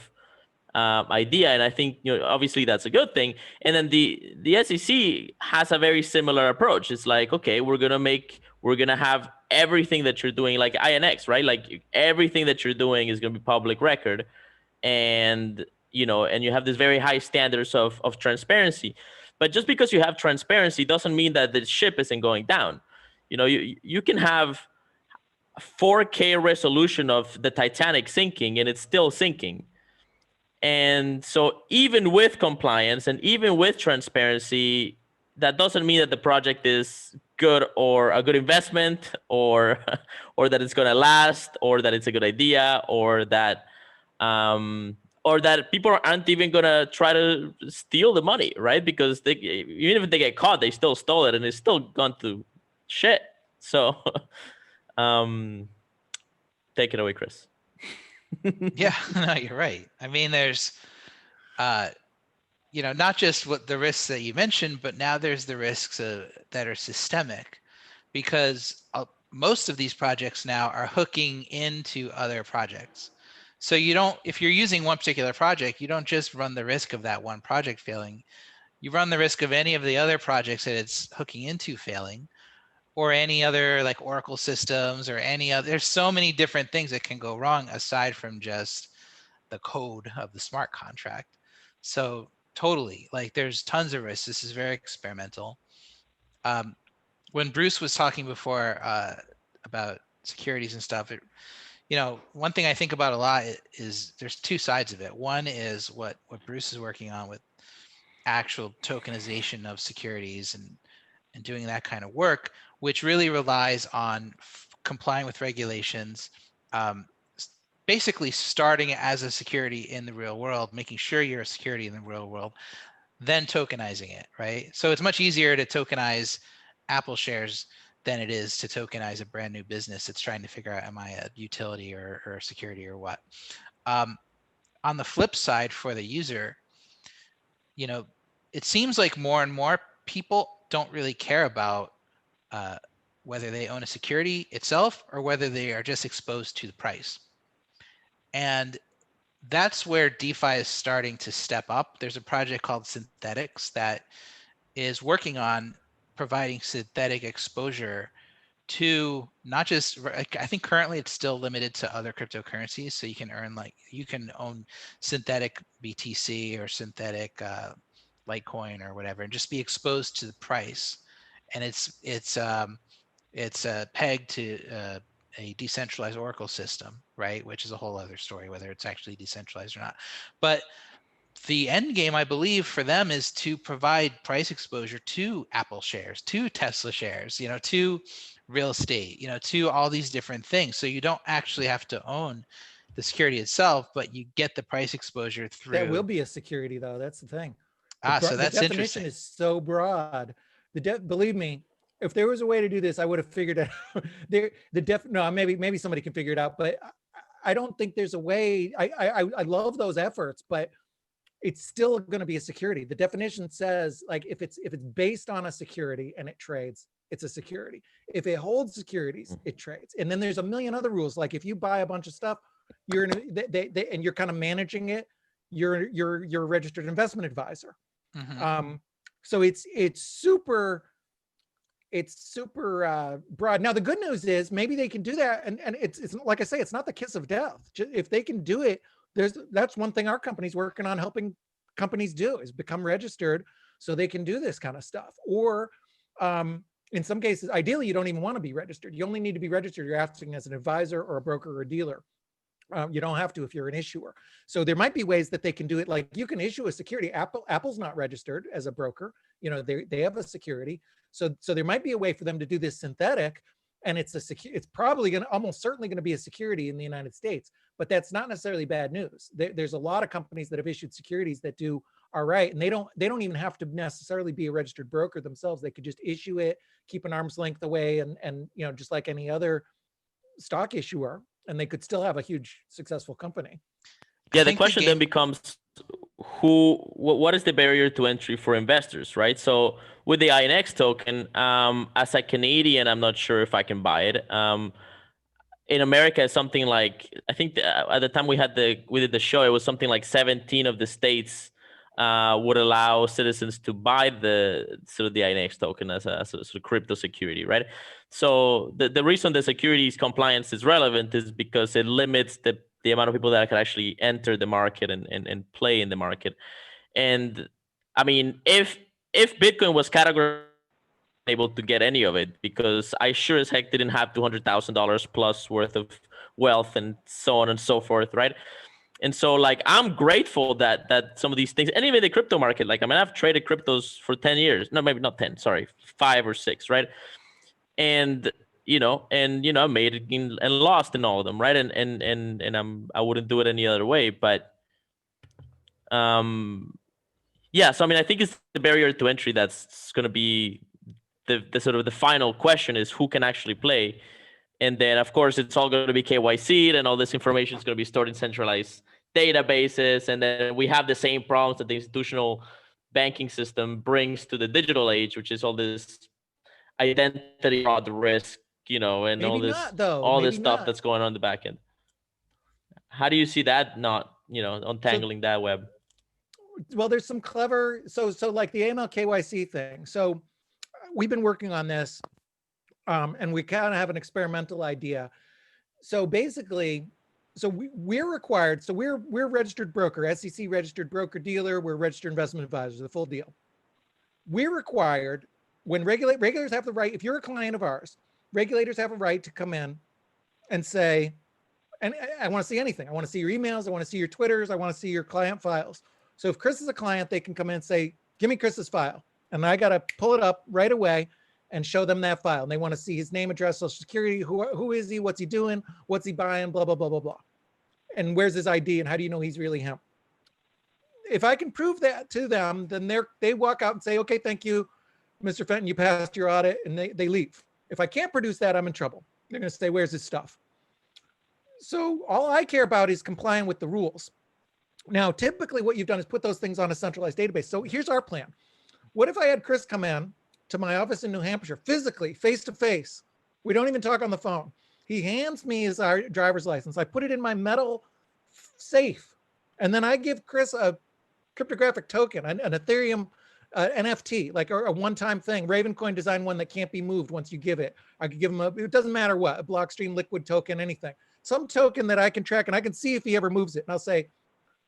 idea. And I think, you know, obviously that's a good thing. And then the SEC has a very similar approach. It's like, okay, we're gonna have everything that you're doing, like INX, right? Like everything that you're doing is gonna be public record, and you know, and you have this very high standards of transparency. But just because you have transparency doesn't mean that the ship isn't going down. You know, you can have 4K resolution of the Titanic sinking, and it's still sinking. And so even with compliance and even with transparency, that doesn't mean that the project is good, or a good investment, or that it's going to last, or that it's a good idea, or that people aren't even going to try to steal the money, right? Because even if they get caught, they still stole it, and it's still gone to shit. So take it away, Chris. Yeah, no, you're right. I mean, there's, you know, not just what the risks that you mentioned, but now there's the risks that are systemic, because most of these projects now are hooking into other projects. So you don't, if you're using one particular project, you don't just run the risk of that one project failing. You run the risk of any of the other projects that it's hooking into failing, or any other like Oracle systems, or any other. There's so many different things that can go wrong aside from just the code of the smart contract. So totally, like there's tons of risks. This is very experimental. When Bruce was talking before about securities and stuff, you know, one thing I think about a lot is there's 2 sides of it. One is what Bruce is working on with actual tokenization of securities and doing that kind of work, which really relies on complying with regulations, basically starting as a security in the real world, making sure you're a security in the real world, then tokenizing it, right? So it's much easier to tokenize Apple shares than it is to tokenize a brand new business that's trying to figure out, am I a utility or a security or what? on the flip side for the user, you know, it seems like more and more people don't really care about whether they own a security itself or whether they are just exposed to the price. And that's where DeFi is starting to step up. There's a project called Synthetics that is working on providing synthetic exposure to not just, I think currently it's still limited to other cryptocurrencies. So you can earn, like, you can own synthetic BTC or synthetic Litecoin or whatever, and just be exposed to the price. And it's pegged to a decentralized Oracle system, right? Which is a whole other story, whether it's actually decentralized or not. But the end game, I believe, for them is to provide price exposure to Apple shares, to Tesla shares, you know, to real estate, you know, to all these different things. So you don't actually have to own the security itself, but you get the price exposure through. That will be a security, though. That's the thing. So that's the definition interesting. is so broad. Believe me, if there was a way to do this, I would have figured it out. No, maybe somebody can figure it out, but I don't think there's a way. I love those efforts, but it's still going to be a security. The definition says, like, if it's based on a security and it trades, it's a security. If it holds securities, it trades. And then there's a million other rules. Like if you buy a bunch of stuff, you're and you're kind of managing it, you're a registered investment advisor. Mm-hmm. So it's super broad. Now the good news is maybe they can do that, and it's like I say, it's not the kiss of death. If they can do it, that's one thing our company's working on helping companies do, is become registered so they can do this kind of stuff. Or in some cases, ideally, you don't even want to be registered. You only need to be registered. You're acting as an advisor or a broker or a dealer. You don't have to if you're an issuer. So there might be ways that they can do it. Like you can issue a security. Apple's not registered as a broker. You know, they have a security. So there might be a way for them to do this synthetic, and it's probably almost certainly going to be a security in the United States. But that's not necessarily bad news. There's a lot of companies that have issued securities that do all right, and they don't even have to necessarily be a registered broker themselves. They could just issue it, keep an arm's length away, and you know, just like any other stock issuer, and they could still have a huge successful company. Yeah, the question then becomes, what is the barrier to entry for investors, right? So with the INX token, as a Canadian, I'm not sure if I can buy it. In America, it's something like, I think at the time we did the show, it was something like 17 of the states would allow citizens to buy the INX token as a sort of crypto security, right? So the reason the securities compliance is relevant is because it limits the amount of people that can actually enter the market and play in the market. And I mean, if Bitcoin was categorized, able to get any of it, because I sure as heck didn't have $200,000 plus worth of wealth and so on and so forth, right? And so, like, I'm grateful that some of these things, and even the crypto market, like, I mean, I've traded cryptos for 10 years. No, maybe not 10, sorry, 5 or 6, right? And I made it and lost in all of them, right? And I wouldn't do it any other way. But yeah, so I mean, I think it's the barrier to entry that's going to be the sort of the final question, is who can actually play. And then, of course, it's all going to be KYC'd, and all this information is going to be stored in centralized databases. And then we have the same problems that the institutional banking system brings to the digital age, which is all this identity fraud risk, and Maybe all this, this stuff that's going on in the back end. How do you see that not, untangling that web? Well, there's some clever, so like the AML KYC thing. So we've been working on this, and we kind of have an experimental idea. So basically, we're required. So we're registered broker, SEC registered broker dealer. We're registered investment advisors, the full deal. We're required, when regulators have the right. If you're a client of ours, regulators have a right to come in and say, and I want to see anything. I want to see your emails. I want to see your Twitters. I want to see your client files. So if Chris is a client, they can come in and say, give me Chris's file. And I got to pull it up right away and show them that file. And they want to see his name, address, social security, who is he, what's he doing, what's he buying, blah, blah, blah, blah, blah. And where's his ID, and how do you know he's really him? If I can prove that to them, then they walk out and say, okay, thank you, Mr. Fenton, you passed your audit, and they leave. If I can't produce that, I'm in trouble. They're going to say, where's his stuff? So all I care about is complying with the rules. Now, typically what you've done is put those things on a centralized database. So here's our plan. What if I had Chris come in to my office in New Hampshire, physically, face to face? We don't even talk on the phone. He hands me his driver's license. I put it in my metal safe. And then I give Chris a cryptographic token, an Ethereum NFT, like a one-time thing. Ravencoin designed one that can't be moved once you give it. I could give him it doesn't matter what, a Blockstream liquid token, anything. Some token that I can track and I can see if he ever moves it. And I'll say,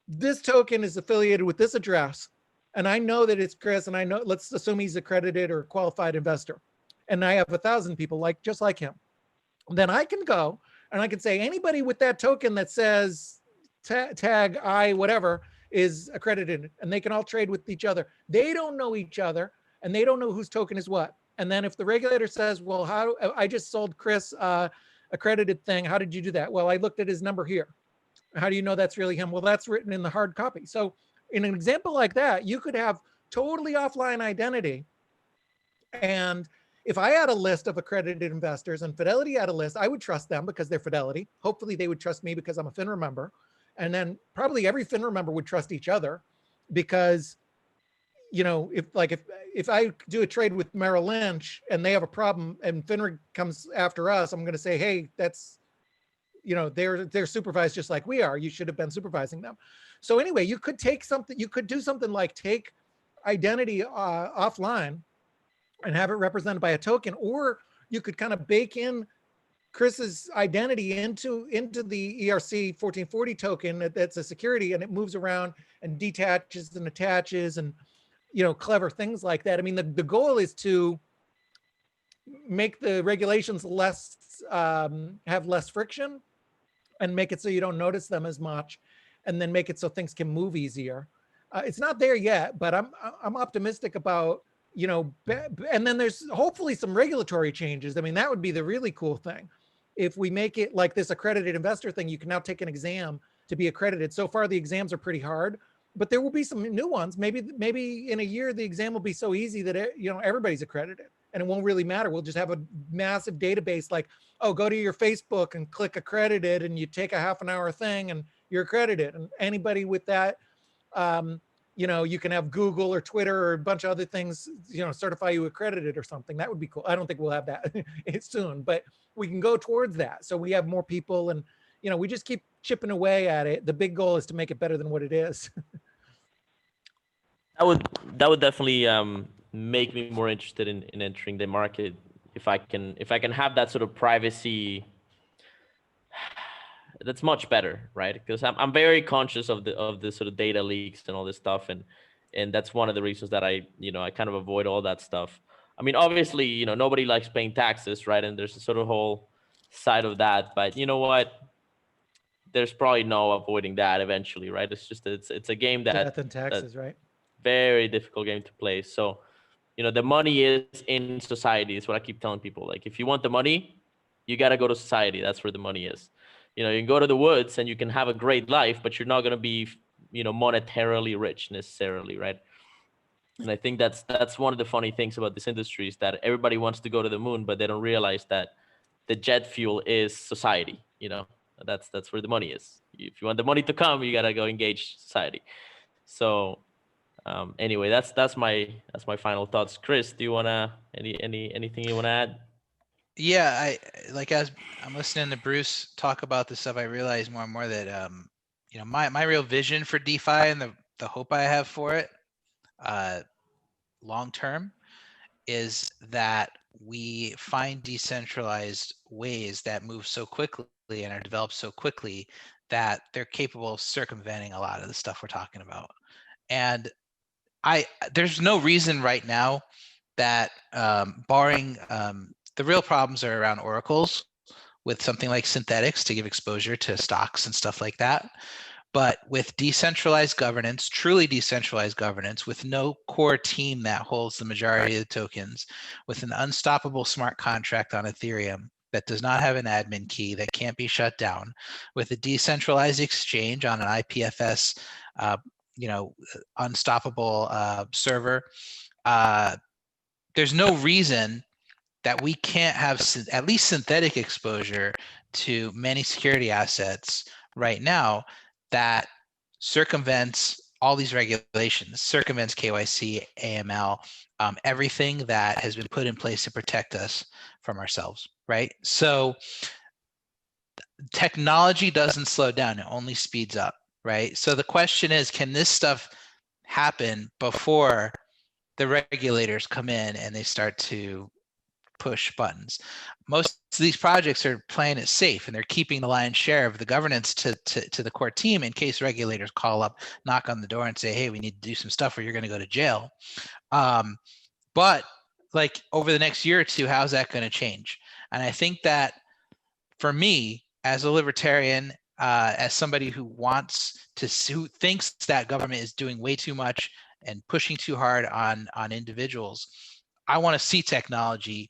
this token is affiliated with this address. And I know that it's Chris, and I know, let's assume he's accredited or qualified investor. And I have 1,000 people just like him. Then I can go and I can say, anybody with that token that says tag I whatever is accredited, and they can all trade with each other. They don't know each other, and they don't know whose token is what. And then if the regulator says, well, I just sold Chris accredited thing, how did you do that? Well, I looked at his number here. How do you know that's really him? Well, that's written in the hard copy. So in an example like that, you could have totally offline identity. And if I had a list of accredited investors and Fidelity had a list, I would trust them because they're Fidelity. Hopefully they would trust me because I'm a FINRA member. And then probably every FINRA member would trust each other because, you know, if I do a trade with Merrill Lynch and they have a problem and FINRA comes after us, I'm going to say, hey, that's, you know, they're supervised just like we are. You should have been supervising them. So anyway, you could take something, you could do something like take identity offline and have it represented by a token, or you could kind of bake in Chris's identity into the ERC 1440 token that's a security, and it moves around and detaches and attaches and, you know, clever things like that. I mean, the goal is to make the regulations less, have less friction and make it so you don't notice them as much, and then make it so things can move easier. It's not there yet, but I'm optimistic about, you know, and then there's hopefully some regulatory changes. I mean, that would be the really cool thing. If we make it like this accredited investor thing, you can now take an exam to be accredited. So far, the exams are pretty hard, but there will be some new ones. Maybe in a year, the exam will be so easy that, you know, everybody's accredited and it won't really matter. We'll just have a massive database like, oh, go to your Facebook and click accredited, and you take a half an hour thing and you're accredited. And anybody with that, you know, you can have Google or Twitter or a bunch of other things, you know, certify you accredited or something. That would be cool. I don't think we'll have that soon, but we can go towards that. So we have more people, and, you know, we just keep chipping away at it. The big goal is to make it better than what it is. That would definitely make me more interested in entering the market if I can have that sort of privacy. That's much better, right? Because I'm very conscious of the sort of data leaks and all this stuff, and that's one of the reasons that I kind of avoid all that stuff. I mean, obviously, you know, nobody likes paying taxes, right? And there's a sort of whole side of that, but you know what? There's probably no avoiding that eventually, right? It's just it's a game that death and taxes, right? Very difficult game to play. So, you know, the money is in society. Is what I keep telling people. Like, if you want the money, you got to go to society. That's where the money is. You know, you can go to the woods and you can have a great life, but you're not going to be, you know, monetarily rich necessarily, right? And I think that's one of the funny things about this industry is that everybody wants to go to the moon, but they don't realize that the jet fuel is society. You know, that's where the money is. If you want the money to come, you got to go engage society. So anyway, that's my final thoughts. Chris, do you wanna anything you wanna add? Yeah, as I'm listening to Bruce talk about this stuff, I realize more and more that you know, my real vision for DeFi and the hope I have for it long term is that we find decentralized ways that move so quickly and are developed so quickly that they're capable of circumventing a lot of the stuff we're talking about. And there's no reason right now that barring the real problems are around oracles with something like synthetics to give exposure to stocks and stuff like that. But with decentralized governance, truly decentralized governance, with no core team that holds the majority of the tokens, with an unstoppable smart contract on Ethereum that does not have an admin key that can't be shut down, with a decentralized exchange on an IPFS, you know, unstoppable server, there's no reason that we can't have at least synthetic exposure to many security assets right now that circumvents all these regulations, circumvents KYC, AML, everything that has been put in place to protect us from ourselves, right? So technology doesn't slow down, it only speeds up, right? So the question is, can this stuff happen before the regulators come in and they start to push buttons? Most of these projects are playing it safe, and they're keeping the lion's share of the governance to the core team in case regulators call up, knock on the door and say, hey, we need to do some stuff or you're going to go to jail. But like over the next year or two, how's that going to change? And I think that for me, as a libertarian, as somebody who who thinks that government is doing way too much and pushing too hard on individuals, I want to see technology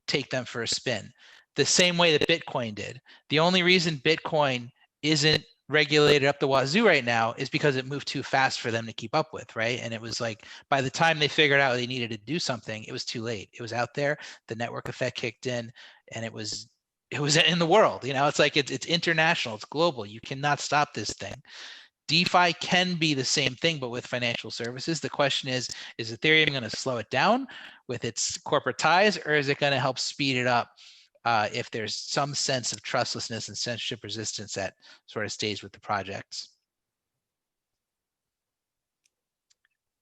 take them for a spin, the same way that Bitcoin did. The only reason Bitcoin isn't regulated up the wazoo right now is because it moved too fast for them to keep up with, right? And it was like, by the time they figured out they needed to do something, it was too late. It was out there, the network effect kicked in, and it was in the world. It's like it's international, it's global. You cannot stop this thing. DeFi can be the same thing, but with financial services. The question is Ethereum going to slow it down with its corporate ties, or is it going to help speed it up if there's some sense of trustlessness and censorship resistance that sort of stays with the projects?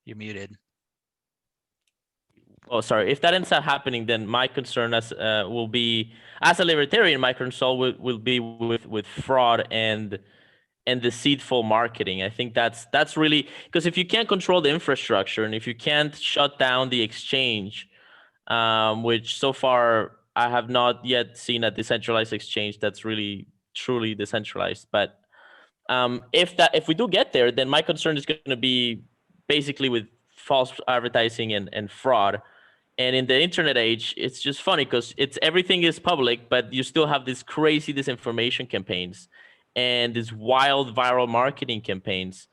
You're muted. Oh, sorry. If that ends up happening, then my concern will be, as a libertarian, my concern will be with fraud and deceitful marketing. I think that's really, because if you can't control the infrastructure and if you can't shut down the exchange, which so far I have not yet seen a decentralized exchange that's really truly decentralized. But if we do get there, then my concern is going to be basically with false advertising and fraud. And in the internet age, it's just funny because everything is public, but you still have these crazy disinformation campaigns and these wild viral marketing campaigns.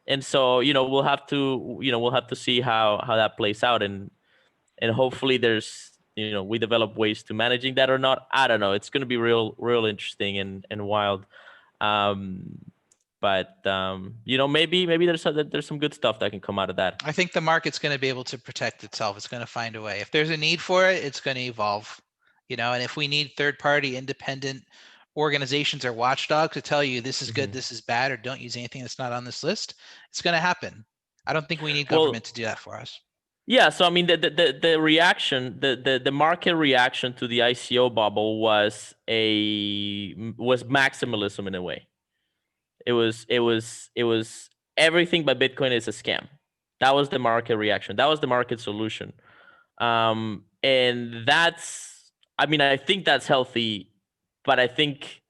And so, we'll have to see how that plays out, and hopefully we develop ways to managing that or not. I don't know. It's going to be real interesting and wild. But maybe there's some good stuff that can come out of that. I think the market's going to be able to protect itself. It's going to find a way. If there's a need for it, it's going to evolve. And if we need third-party independent organizations or watchdogs to tell you this is good, this is bad, or don't use anything that's not on this list, it's going to happen. I don't think we need government to do that for us. Yeah, so I mean the reaction, the market reaction to the ICO bubble was maximalism in a way. It was everything but Bitcoin is a scam. That was the market reaction. That was the market solution. And I think that's healthy, but I think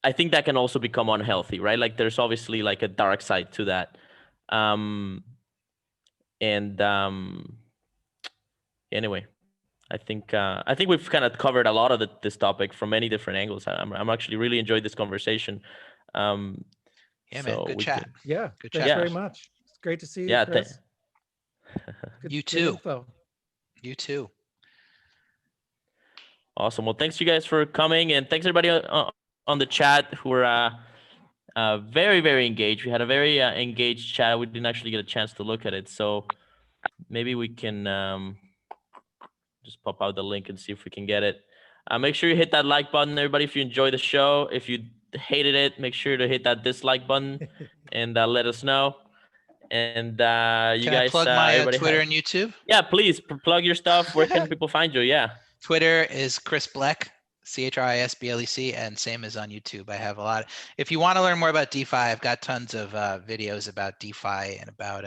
that can also become unhealthy, right? Like there's obviously like a dark side to that. Anyway, I think we've kind of covered a lot of this topic from many different angles. I'm actually really enjoyed this conversation. Yeah, man, good chat. Good chat. Thanks very much. It's great to see you, Chris. You too. You too. Awesome. Well, thanks you guys for coming, and thanks everybody on the chat who are very, very engaged. We had a very engaged chat. We didn't actually get a chance to look at it, so maybe we can just pop out the link and see if we can get it. Make sure you hit that like button, everybody, if you enjoy the show. If you hated it, make sure to hit that dislike button and let us know. And you can guys I plug my Twitter and YouTube? Yeah, please plug your stuff. Where can people find you? Yeah, Twitter is Chris Blec, ChrisBlec, and same as on YouTube. I have a lot. If you want to learn more about DeFi, I've got tons of videos about DeFi and about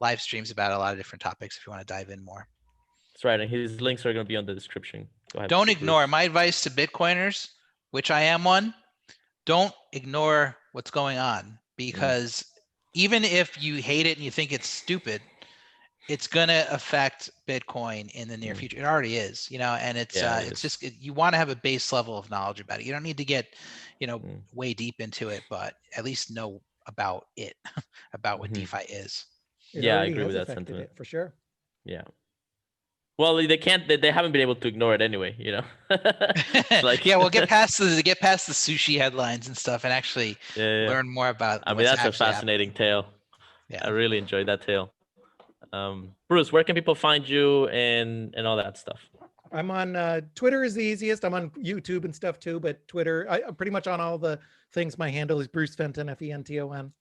live streams about a lot of different topics if you want to dive in more. That's right, and his links are going to be on the description. Go ahead. Don't ignore my advice to Bitcoiners, which I am one. Don't ignore what's going on, because even if you hate it and you think it's stupid, it's going to affect Bitcoin in the near future. It already is, and it's just, you want to have a base level of knowledge about it. You don't need to get, way deep into it, but at least know about it, about what DeFi is. Yeah, I agree with that sentiment. For sure. Yeah. Well, they can't. They haven't been able to ignore it anyway. You know. It's like yeah, we'll get past the sushi headlines and stuff, and actually learn more about. I mean, that's a actually fascinating tale. Yeah, I really enjoyed that tale. Bruce, where can people find you and all that stuff? I'm on Twitter is the easiest. I'm on YouTube and stuff too, but Twitter, I'm pretty much on all the things. My handle is Bruce Fenton, Fenton.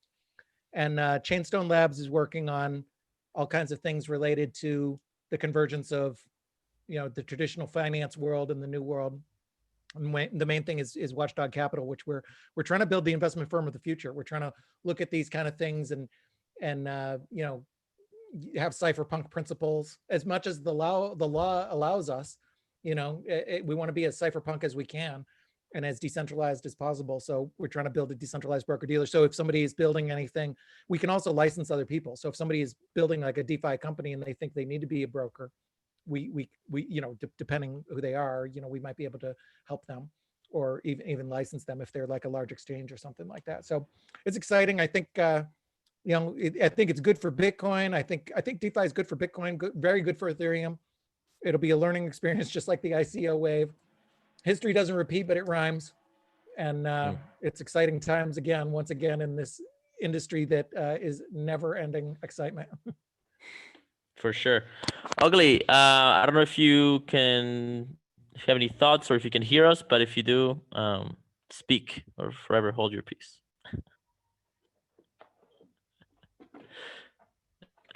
And Chainstone Labs is working on all kinds of things related to the convergence of, the traditional finance world and the new world. And the main thing is Watchdog Capital, which we're trying to build the investment firm of the future. We're trying to look at these kind of things and have cypherpunk principles as much as the law allows us. We want to be as cypherpunk as we can and as decentralized as possible. So we're trying to build a decentralized broker dealer. So if somebody is building anything, we can also license other people. So if somebody is building like a DeFi company and they think they need to be a broker, we depending who they are, we might be able to help them or even license them if they're like a large exchange or something like that. So it's exciting. I think, I think it's good for Bitcoin. I think DeFi is good for Bitcoin, very good for Ethereum. It'll be a learning experience, just like the ICO wave. History doesn't repeat, but it rhymes. And it's exciting times once again, in this industry that is never ending excitement. For sure. Ugly, I don't know if you have any thoughts or if you can hear us, but if you do, speak or forever hold your peace.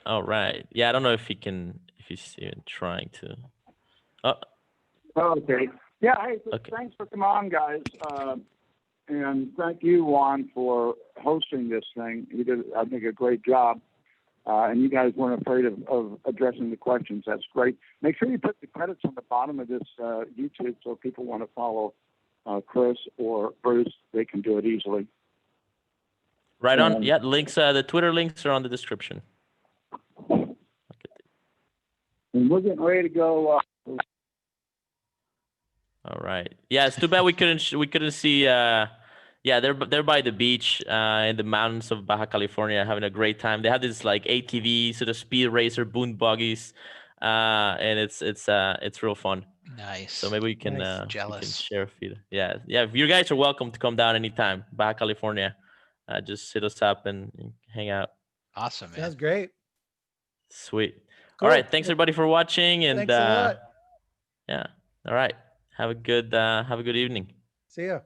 All right. Yeah, I don't know if he's even trying to. Oh. Okay. Yeah. Hey, okay. Thanks for coming on, guys. And thank you, Juan, for hosting this thing. You did, I think, a great job. And you guys weren't afraid of addressing the questions. That's great. Make sure you put the credits on the bottom of this YouTube so people want to follow Chris or Bruce, they can do it easily. Right on. Yeah, links. The Twitter links are on the description. And we're getting ready to go. All right. Yeah, it's too bad we couldn't see. Yeah, they're by the beach in the mountains of Baja California, having a great time. They have this like ATV, sort of speed racer, boon buggies, and it's real fun. Nice. So maybe we can Jealous. we can share a feed. Yeah. You guys are welcome to come down anytime. Baja California, just hit us up and hang out. Awesome, man. That's great. Sweet. Cool. All right. Thanks everybody for watching. And thanks a lot. yeah. All right. Have a good evening. See ya.